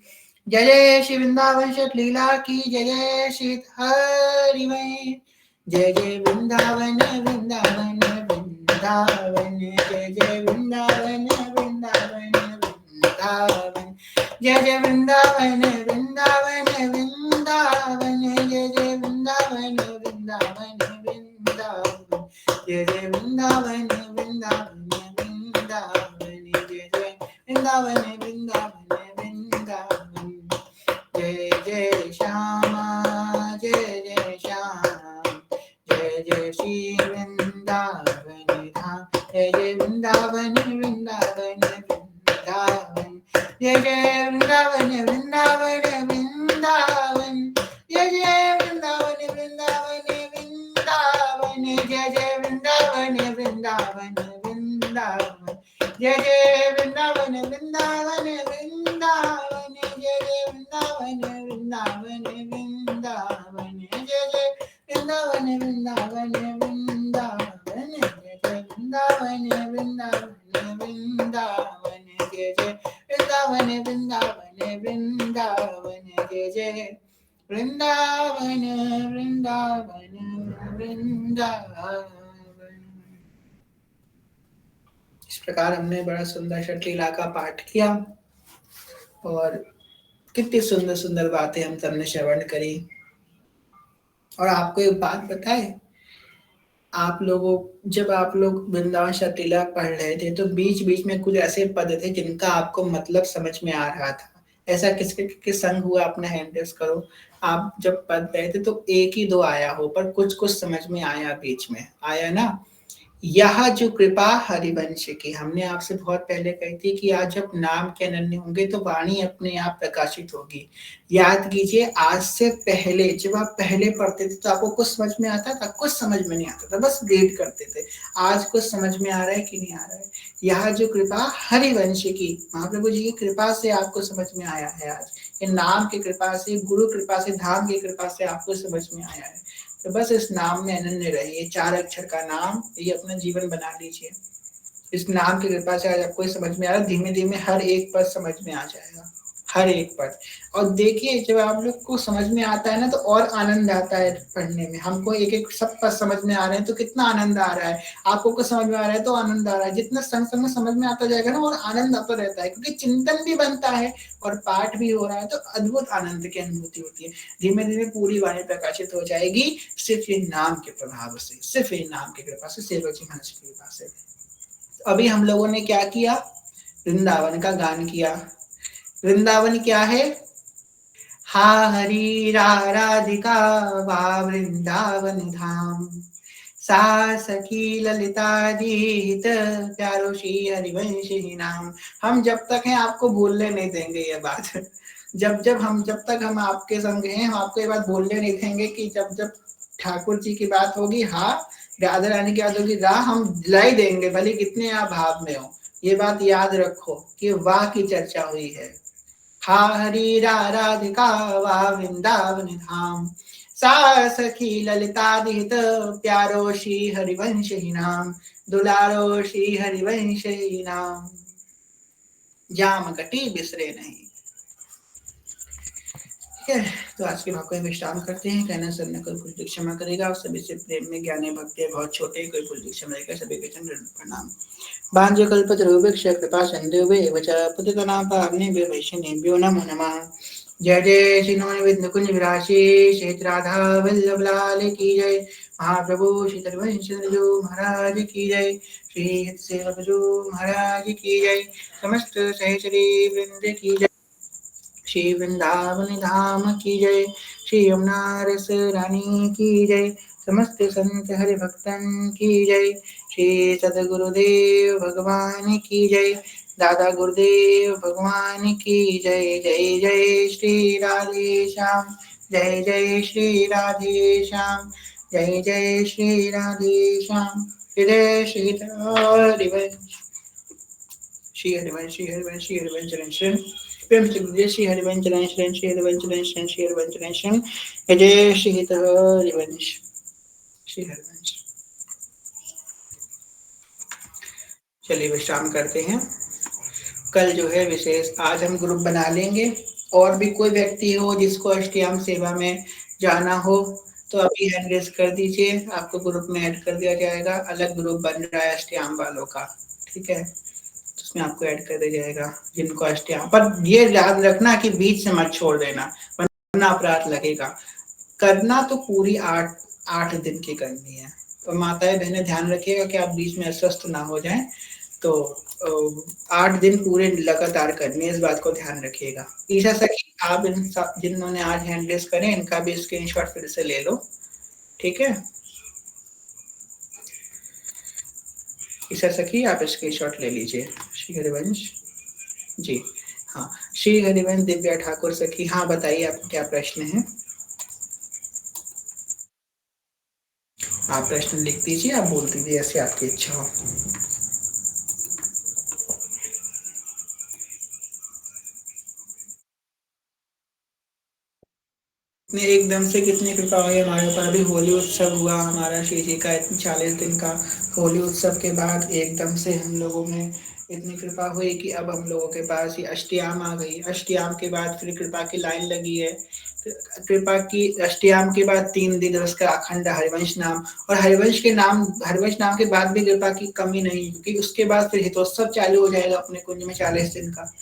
S1: जय जय श्री वृंदावन लीला की जय, जय श्री हरिवै। जय जय वृंदावन वृंदावन वृंदावन, जय जय वृंदावन वृंदावन वृंदावन, जय जय वृंदावन वृंदावन वृंदावन, जय जय वृंदावन वृंदावन वृंदावन, जय जय वृंदावन वृंदावन वृंदावन, जय जय वृंदावन वृंदावन वृंदावन। जय जय श्यामा जय जय श्याम, जय जय श्री वृंदावन धाम, जय जय वृंदावन वृंदावन वृंदावन, जय जय वृंदावन वृंदावन वृंदावन, जय जय वृंदावन वृंदावन वृंदावन, जय जय वृंदावन वृंदावन वृंदावन, जय जय वृंदावन वृंदावन वृंदावन, जय जय वृंदावन वृंदावन वृंदावन, जय जय वृंदावन वृंदावन वृंदावन, जय जय वृंदावन वृंदावन वृंदावन, जय जय वृंदावन वृंदावन वृंदावन, जय जय वृंदावन वृंदावन वृंदावन। इस प्रकार हमने बड़ा सुंदर षटलीला का पाठ किया और कितनी सुंदर सुंदर बातें हम सबने श्रवण करी। और आपको एक बात बताए, आप लोगों जब आप लोग वृंदावन षटलीला पढ़ रहे थे तो बीच बीच में कुछ ऐसे पद थे जिनका आपको मतलब समझ में आ रहा था। ऐसा किसके संग हुआ, अपना हैंड रेस करो। आप जब पढ़ रहे थे तो एक ही दो आया हो पर कुछ कुछ समझ में आया, बीच में आया ना। यह जो कृपा हरिवंश की, हमने आपसे बहुत पहले कही थी कि आज जब नाम के अनन्य होंगे तो वाणी अपने आप प्रकाशित होगी। याद कीजिए, आज से पहले जब आप पहले पढ़ते थे तो आपको कुछ समझ में आता था, कुछ समझ में नहीं आता था, बस रीड करते थे। आज कुछ समझ में आ रहा है कि नहीं आ रहा है? यह जो कृपा हरिवंश की, महाप्रभु जी की कृपा से आपको समझ में आया है। आज ये नाम की कृपा से, गुरु कृपा से, धाम की कृपा से आपको समझ में आया है। तो बस इस नाम में अनन्य रहिए। 4 अक्षर का नाम, ये अपना जीवन बना लीजिए। इस नाम की कृपा से आज आपको समझ में आ रहा है, धीमे धीमे हर एक पद समझ में आ जाएगा, हर एक पद। और देखिए, जब आप लोग को समझ में आता है ना तो और आनंद आता है पढ़ने में। हमको एक एक सब पद समझ में आ रहे हैं तो कितना आनंद आ रहा है, आपको कुछ समझ में आ रहा है तो आनंद आ रहा है। जितना संग संग में समझ में आता जाएगा ना और आनंद आता रहता है, क्योंकि चिंतन भी बनता है और पाठ भी हो रहा है, तो अद्भुत आनंद की अनुभूति होती है। धीमे धीमे पूरी वाणी प्रकाशित हो जाएगी, सिर्फ ये नाम के प्रभाव से, सिर्फ ये नाम की कृपा से, सेवक जी महाराज की कृपा से। अभी हम लोगों ने क्या किया, वृंदावन का गान किया। वृंदावन क्या है? हा हरि राधिका वा वृंदावन धाम, सा सखी ललिता गीत प्यारो श्री हरिवंशी नाम। हम जब तक हैं आपको बोलने नहीं देंगे ये बात। जब तक हम आपके संग हैं, हम आपको ये बात बोलने नहीं देंगे कि जब जब ठाकुर जी की बात होगी, हाँ राधा रानी की बात होगी, राह हम दिलाई देंगे, भले कितने आप भाव में हो। ये बात याद रखो कि वाह की चर्चा हुई है। हा हरि राधिका वा वृंदावन धाम, सा सखी ललिता दिहित प्यारो श्री हरिवंश नाम, दुलारो श्री हरिवंश नाम, जाम कटी बिसरे नहीं। ठीक है, तो आज के भाग को विश्राम करते हैं। कहना सुनने कोई भूल क्षमा करेगा, सभी से प्रेम में ज्ञाने भक्ति बहुत छोटे, कोई भूल क्षमा करेगा, सभी के चरण प्रणाम। बांझकल्पतरुभ्यश्च कृपा सिन्धुभ्येव च पतितानां पावनेभ्यो वैष्णवेभ्यो नमो नमः। जय जय श्री नवनिध कुंज विराशी श्री राधा वल्लभ लाल की जय। महाप्रभु श्री तरवंशजू महाराज की जय। श्री सेवकजू महाराज की जय। समस्त सहचरी वृंद की जय। श्री वृंदावन धाम की जय। श्री यमुना रस रानी की जय। समस्त संत हरि भक्तन की जय। श्री सदगुरुदेव भगवान की जय। दादा गुरुदेव भगवान की जय। जय जय श्री राधे श्याम, जय जय श्री राधे श्याम, जय जय श्री राधे श्याम, जय श्री हरिवंश। श्री हरिवंश श्री हरिवंश श्री हरिवंश चरण शरण प्रेम से जय श्री हरिवंश चरण शरण श्री हरिवंश चरण शरण श्री हरिवंश चरण शरण जय श्री हरिवंश श्री हरिवंश। चलिए विश्राम करते हैं। कल जो है विशेष आज हम ग्रुप बना लेंगे, और भी कोई व्यक्ति हो जिसको अष्टयाम सेवा में जाना हो तो अभी हैंड रेज कर दीजिए, आपको ग्रुप में ऐड कर दिया जाएगा। अलग ग्रुप बन रहा है अष्टयाम वालों का, ठीक है, उसमें आपको ऐड कर दिया जाएगा जिनको अष्टयाम। पर ये याद रखना कि बीच से मत छोड़ देना वरना अपराध लगेगा। करना तो पूरी 8 दिन की करनी है। तो माताएं बहनें ध्यान रखिएगा कि आप बीच में अस्वस्थ ना हो जाएं। तो 8 दिन पूरे लगातार करनी है, इस बात को ध्यान रखिएगा। ईशा सखी आप जिन्होंने आज हैंड रेस करें इनका भी स्क्रीनशॉट फिर से ले लो, ठीक है। ईशा सखी आप स्क्रीनशॉट ले लीजिए। श्री हरिवंश जी, हाँ श्री हरिवंश दिव्या ठाकुर सखी, हाँ बताइए आपका क्या प्रश्न है। आप प्रश्न लिख दीजिए, आप बोल दीजिए ऐसे आपकी इच्छा हो। एकदम से कितनी कृपा हुई हमारे ऊपर। अभी होली उत्सव हुआ हमारा श्री जी का 40 दिन का। होली उत्सव के बाद एकदम से हम लोगों में इतनी कृपा हुई कि अब हम लोगों के पास ही अष्टयाम आ गई। अष्टयाम के बाद फिर कृपा की लाइन लगी है। कृपा की अष्टयाम के बाद 3 दिन उसका अखंड हरिवंश नाम, और हरिवंश नाम के बाद भी कृपा की कमी नहीं, क्योंकि उसके बाद फिर हितोत्सव चालू हो जाएगा अपने कुंज में 40 दिन का।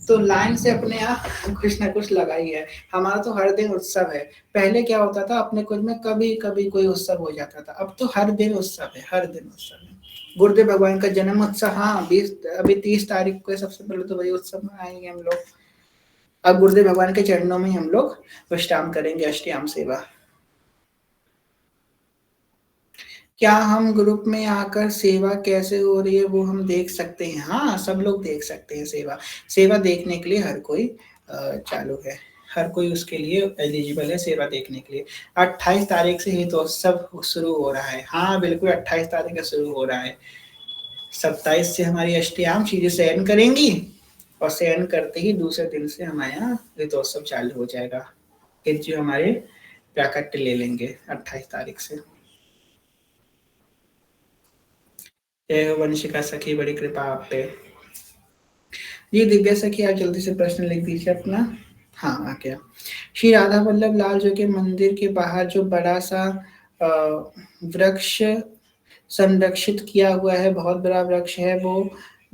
S1: तो लाइन से अपने आप कुछ ना कुछ लगा ही है। हमारा तो हर दिन उत्सव है। पहले क्या होता था अपने कुछ में कभी कभी कोई उत्सव हो जाता था, अब तो हर दिन उत्सव है, हर दिन उत्सव है। गुरुदेव भगवान का जन्म उत्सव, हाँ 20 अभी 30 तारीख को सबसे पहले तो वही उत्सव मनाएंगे हम लोग। अब गुरुदेव भगवान के चरणों में हम लोग विश्राम करेंगे अष्टयाम सेवा। क्या हम ग्रुप में आकर सेवा कैसे हो रही है वो हम देख सकते हैं? हाँ सब लोग देख सकते हैं सेवा। सेवा देखने के लिए हर कोई चालू है, हर कोई उसके लिए एलिजिबल है सेवा देखने के लिए। 28 तारीख से ही तो सब शुरू हो रहा है। हाँ बिल्कुल 28 तारीख से शुरू हो रहा है। 27 से हमारी अष्टयाम चीजें शयन करेंगी, और शयन करते ही दूसरे दिन से हमारे यहाँ ऋतोत्सव चालू हो जाएगा। फिर जो हमारे प्राकट्य ले लेंगे 28 तारीख से। जय हो वंशिका सखी, बड़ी कृपा आप पे। जी दिव्या सखी आप जल्दी से प्रश्न लिख दीजिए अपना। हाँ आ गया। श्री राधा वल्लभ लाल जो के मंदिर के बाहर जो बड़ा सा वृक्ष संरक्षित किया हुआ है, बहुत बड़ा वृक्ष है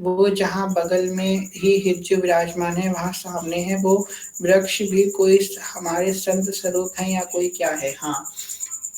S1: वो जहाँ बगल में ही हिज्जु विराजमान है वहां सामने है। वो वृक्ष भी कोई हमारे संत स्वरूप है या कोई क्या है? हाँ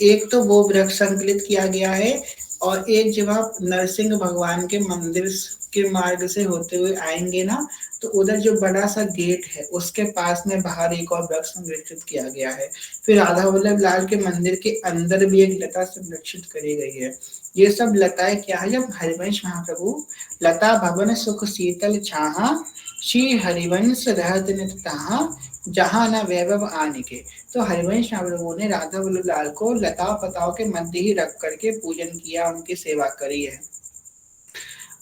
S1: एक तो वो वृक्ष संकलित किया गया है, और एक जब आप नरसिंह भगवान के मंदिर के मार्ग से होते हुए आएंगे ना, तो उधर जो बड़ा सा गेट है उसके पास में बाहर एक और वृक्ष संरक्षित किया गया है। फिर राधा वल्लभ लाल के मंदिर के अंदर भी एक लता संरक्षित करी गई है। ये सब लताएं क्या है? जब हरिवंश महाप्रभु लता भवन सुख शीतल छाहा श्री हरिवंश रहत नित तहाँ जहाँ न वैभव आने के। तो हरिवंश महाप्रभु ने राधा वल्लभ लाल को लता पताओं के मध्य ही रख करके पूजन किया, उनकी सेवा करी है,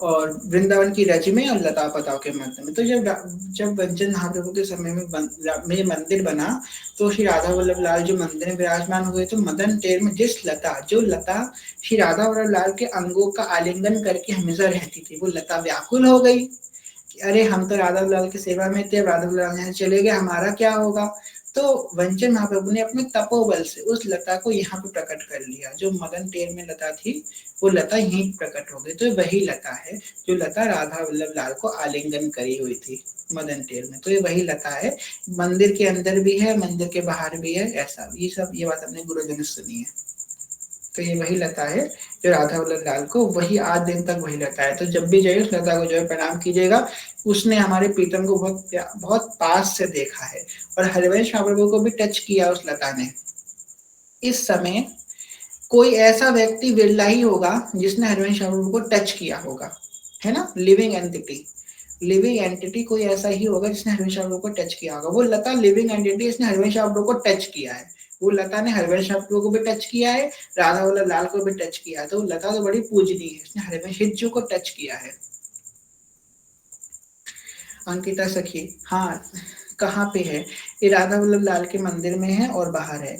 S1: और वृंदावन की रज में और लता पताओं के मध्य में। तो जब वंचन महाप्रभु के समय में मंदिर बना, तो श्री राधा वल्लभ लाल जो मंदिर में विराजमान हुए, तो मदन टेर में जो लता श्री राधा वल्लभ लाल के अंगों का आलिंगन करके हमेशा रहती थी, वो लता व्याकुल हो गई कि अरे हम तो राधा लाल की सेवा में थे, राधा लाल यहाँ चले गए, हमारा क्या होगा? तो वंचन महाप्रभु ने अपने तपोबल से उस लता को यहाँ पे प्रकट कर लिया। जो मदन टेर में लता थी वो लता यहीं प्रकट हो गई। तो वही लता है जो लता राधा वल्लभ लाल को आलिंगन करी हुई थी मदन टेर में। तो ये वही लता है, मंदिर के अंदर भी है, मंदिर के बाहर भी है। ऐसा ये बात अपने गुरुजन ने सुनी है। तो ये वही लता है जो राधा वल्लभ लाल को, वही आज दिन तक वही लता है। तो जब भी जाइए उस लता को जो है प्रणाम कीजिएगा। उसने हमारे प्रीतम को बहुत पास से देखा है, और हरिवंश महाप्रभु को भी टच किया उस लता ने। इस समय कोई ऐसा व्यक्ति बिरला ही होगा जिसने हरिवंश महाप्रभु को टच किया होगा, है ना। लिविंग एंटिटी कोई ऐसा ही होगा जिसने हरिवंश महाप्रभु को टच किया होगा। वो लता लिविंग एंटिटी, इसने हरिवंश महाप्रभु को टच किया है। वो लता ने हरिवंश महाप्रभु को भी टच किया है, राधा वल्लभ लाल को भी टच किया है। तो लता तो बड़ी पूजनीय है, इसने हरिवंश हिज्जू को टच किया है। अंकिता सखी, हाँ कहाँ पे है? ये राधा वल्लभ लाल के मंदिर में है और बाहर है,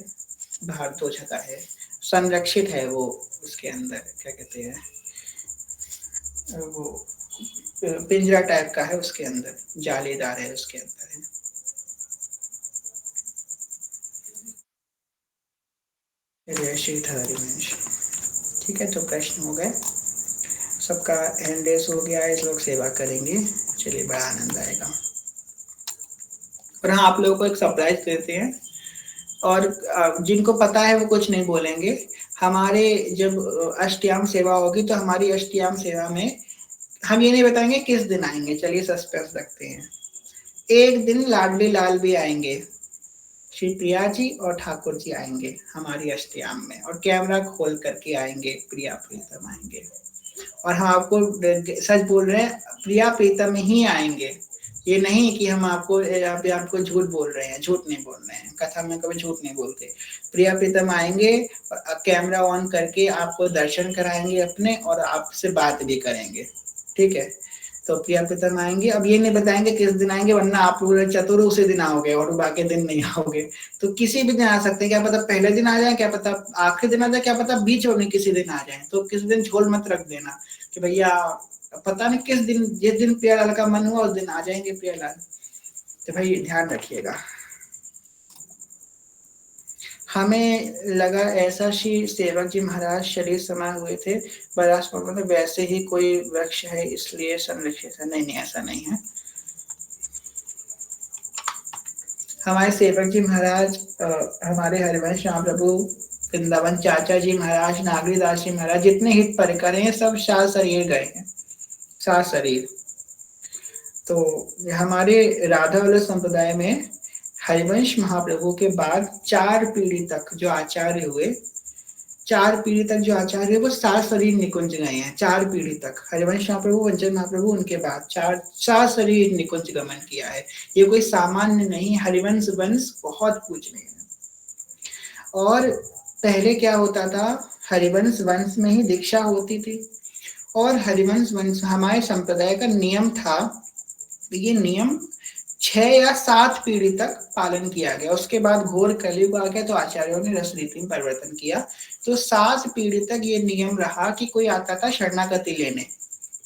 S1: बाहर 2 जगह है, संरक्षित है वो, उसके अंदर क्या कहते हैं वो पिंजरा टाइप का है, उसके अंदर जालीदार है, उसके अंदर है। जय श्री हरिवंश। ठीक है, तो प्रश्न हो गए सबका, हैंड रेस हो गया है, इस लोग सेवा करेंगे। चलिए, बड़ा आनंद आएगा। और हाँ, आप लोगों को एक सरप्राइज देते हैं, और जिनको पता है वो कुछ नहीं बोलेंगे। हमारे जब अष्टयाम सेवा होगी तो हमारी अष्टयाम सेवा में हम ये नहीं बताएंगे किस दिन आएंगे, चलिए सस्पेंस रखते हैं। एक दिन लाडली लाल भी आएंगे, श्री प्रिया जी और ठाकुर जी आएंगे हमारी अष्टयाम में, और कैमरा खोल करके आएंगे, प्रिया प्रीतम आएंगे। और हम आपको सच बोल रहे हैं, प्रिया प्रीतम ही आएंगे, ये नहीं कि हम आपको यहाँ पे आपको झूठ बोल रहे हैं, झूठ नहीं बोल रहे हैं, कथा में कभी झूठ नहीं बोलते। प्रिया प्रीतम आएंगे और कैमरा ऑन करके आपको दर्शन कराएंगे अपने, और आपसे बात भी करेंगे। ठीक है, तो प्रिया प्रीतम आएंगे। अब ये नहीं बताएंगे किस दिन आएंगे, वरना आप लोग चतुर उसी दिन आओगे और बाकी दिन नहीं आओगे। तो किसी भी दिन आ सकते हैं, क्या पता पहले दिन आ जाए, क्या पता आखिरी दिन आ जाए, क्या पता बीच में किसी दिन आ जाए। तो किसी दिन झोल मत रख देना कि भैया पता नहीं किस दिन, जिस दिन प्रियालाल का मन हुआ उस दिन आ जाएंगे प्रियालाल। तो भाई ध्यान रखिएगा। हमें लगा ऐसा श्री सेवक जी महाराज शरीर समाये हुए थे बरासपुर में, वैसे ही कोई वृक्ष है इसलिए संरक्षित है। नहीं, ऐसा नहीं है। हमारे सेवक जी महाराज, हमारे हरिवंश महाप्रभु, वृंदावन चाचा जी महाराज, नागरीदास जी महाराज, जितने हित परिकर हैं सब सात शरीर गए हैं, सात शरीर। तो हमारे राधा वाले संप्रदाय में हरिवंश महाप्रभु के बाद 4 पीढ़ी तक जो आचार्य हुए, 4 पीढ़ी तक जो आचार्य हुए वो 7 शरीर निकुंज गए हैं। 4 पीढ़ी तक हरिवंश महाप्रभु, वंचन महाप्रभु, उनके बाद 7 शरीर निकुंज गमन किया है। ये कोई सामान्य नहीं, हरिवंश वंश बहुत पूजनीय है। और पहले क्या होता था, हरिवंश वंश में ही दीक्षा होती थी, और हरिवंश वंश हमारे संप्रदाय का नियम था। ये नियम 6 या 7 पीढ़ी तक पालन किया गया। उसके बाद घोर कलयुग आ गया तो आचार्यों ने रस रीति में परिवर्तन किया। तो 7 पीढ़ी तक ये नियम रहा कि कोई आता था शरणागति लेने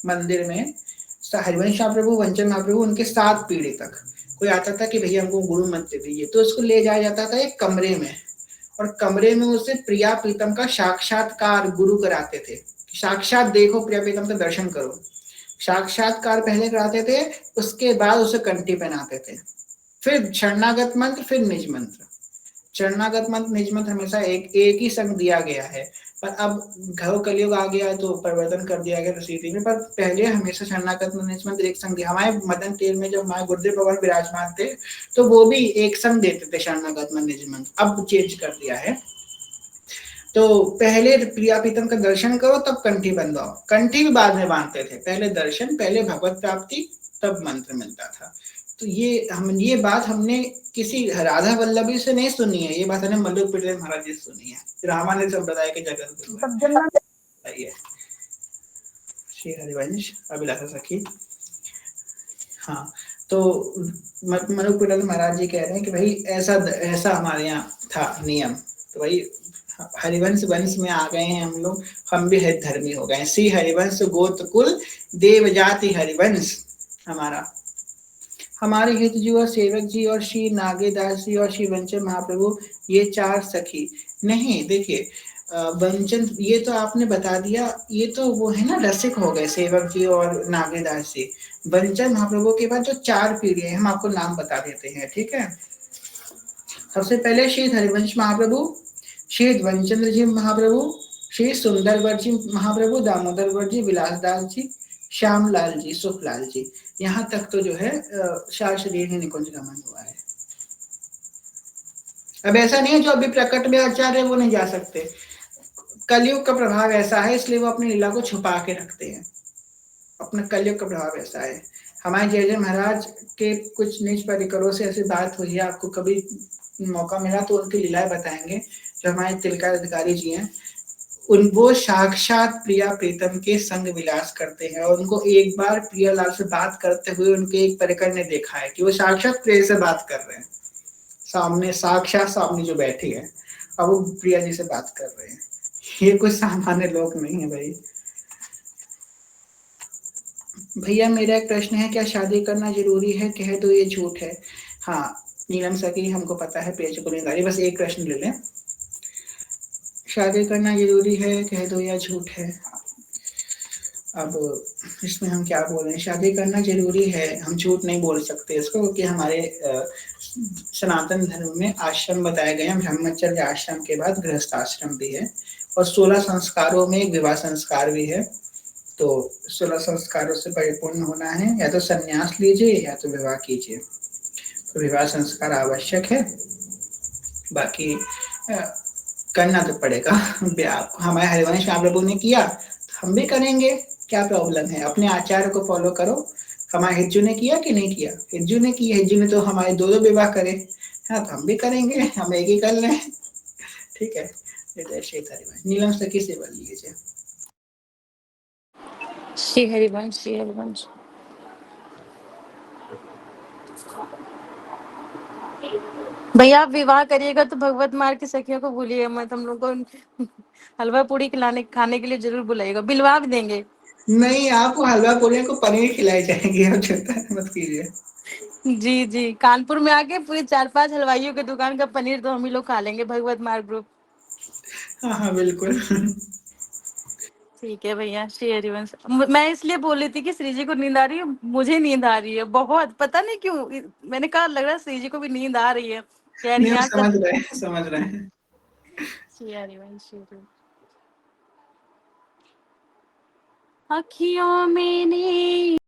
S1: मंदिर में, हरिवंश महाप्रभु, वंचन महाप्रभु, उनके 7 पीढ़ी तक कोई आता था कि भैया हमको गुरु मत दे दीजिए, तो उसको ले जाया जाता था एक कमरे में, और कमरे में उसे प्रिया प्रीतम का साक्षात्कार गुरु कराते थे। साक्षात देखो, प्रिया प्रीतम का दर्शन करो। साक्षात्कार पहले कराते थे, उसके बाद उसे कंठी पहनाते थे, फिर शरणागत मंत्र, फिर निज मंत्र। शरणागत मंत्र, निज मंत्र हमेशा एक ही संग दिया गया है, पर अब घोर कलयुग आ गया तो परिवर्तन कर दिया गया रीति में। पर पहले हमेशा शरणागत निज मंत्र एक संग दिया। हमारे मदन तेल में जब हमारे गुरुदेव भगवान विराजमान थे तो वो भी एक संग देते थे शरणागत मंत्र निज मंत्र, अब चेंज कर दिया है। तो पहले प्रिया प्रीतम का दर्शन करो तब कंठी बंधवाओ, कंठी भी बाद में बांधते थे, पहले दर्शन, पहले भगवत प्राप्ति, तब मंत्र मिलता था। तो ये बात हमने किसी राधा वल्लभी से नहीं सुनी है, ये बात हमने मल्लुक पिटले महाराज जी से सुनी है, रामानंद संप्रदाय के जगत गुरु है। श्री हरिवंश अभिलाषा सखी। हाँ, तो मल्लुक पिटले महाराज जी कह रहे हैं कि भाई ऐसा हमारे यहाँ था नियम। तो भाई हरिवंश वंश में आ गए हैं हम लोग, हम भी हित धर्मी हो गए। श्री हरिवंश गोत्र कुल देव जाति हरिवंश हमारा। हमारे हित जी और सेवक जी और श्री नागेदास जी और श्री वंचन महाप्रभु, ये 4 सखी नहीं। देखिए वंचन, ये तो आपने बता दिया, ये तो वो है ना, रसिक हो गए सेवक जी और नागेदास जी। वंचन महाप्रभु के बाद जो 4 पीढ़ी है, हम आपको नाम बता देते हैं, ठीक है। सबसे पहले श्री हरिवंश महाप्रभु, श्री वंचंद्र जी महाप्रभु, श्री सुंदरवर जी महाप्रभु, दामोदरवर जी, विलासदास जी, श्यामलाल जी, सुखलाल जी, यहाँ तक तो जो है 4 शरीर ही निकुंज गमन हुआ है। अब ऐसा नहीं है जो अभी प्रकट में आचार्य है वो नहीं जा सकते, कलयुग का प्रभाव ऐसा है इसलिए वो अपनी लीला को छुपा के रखते हैं, अपना कलयुग का प्रभाव ऐसा है। हमारे जय जय महाराज के कुछ निज परिकरों से ऐसी बात हुई है, आपको कभी मौका मिला तो उनकी लीलाएं बताएंगे। जो हमारे तिलका अधिकारी जी हैं, वो साक्षात प्रिया प्रीतम के संग विलास करते हैं और उनको एक बार प्रियालाल से बात करते हुए उनके एक परिकर ने देखा है कि वो साक्षात प्रिया से बात कर रहे हैं, सामने साक्षात सामने जो बैठी है, अब वो प्रिया जी से बात कर रहे हैं। ये कोई सामान्य लोग नहीं है भाई। भैया मेरा एक प्रश्न है, क्या शादी करना जरूरी है, कह दो ये झूठ है। हाँ नीलम सकी, हमको पता है पेज को नहीं, बस एक प्रश्न ले लें, शादी करना जरूरी है, कह दो या झूठ है। अब इसमें हम क्या बोलें, शादी करना जरूरी है, हम झूठ नहीं बोल सकते इसको, क्योंकि हमारे सनातन धर्म में आश्रम बताए गए हैं, ब्रह्मचर्य आश्रम के बाद गृहस्थ आश्रम भी है, और 16 संस्कारों में एक विवाह संस्कार भी है। तो 16 संस्कारों से परिपूर्ण होना है, या तो संन्यास लीजिए या तो विवाह कीजिए। तो विवाह संस्कार आवश्यक है, बाकी करना तो पड़ेगा। हमारे हरिवंश महाप्रभु ने किया, हम भी करेंगे, क्या प्रॉब्लम है, अपने आचार्य को फॉलो करो। हमारे हिज्जू ने किया कि नहीं किया, हिज्जू ने किया, हिज्जू ने तो हमारे दो विवाह करे, हाँ तो हम भी करेंगे, हम एक ही कर लें, ठीक है। नीलम सखी से बोल लीजिए।
S2: श्री हरिवंश, श्री हरिवंश। भैया आप विवाह करिएगा तो भगवत मार्ग की सखियों को भूलिएगा मत, हम लोग को हलवा पूड़ी खाने के लिए जरूर बुलाइएगा, बिलवा भी देंगे।
S1: नहीं, आपको हलवा पूरी को पनीर खिलाई जाएगी, आप चिंता मत कीजिए।
S2: जी जी, कानपुर में आके पूरे 4-5 हलवाइयों की दुकान का पनीर तो हम ही लोग खा लेंगे, भगवत मार्ग ग्रुप।
S1: हाँ हाँ बिल्कुल।
S2: ठीक है भैया, श्री हरिवंश। मैं इसलिए बोल रही थी कि श्री जी को नींद आ रही है, मुझे नींद आ रही है बहुत, पता नहीं क्यों, मैंने कहा लग रहा है श्री जी को भी नींद आ रही है, कह रही
S1: नहीं, हम
S2: यहाँ
S1: समझ रहे हैं, समझ रहे हैं।
S2: श्री हरिवंश, श्री हरिवंश। अखियों में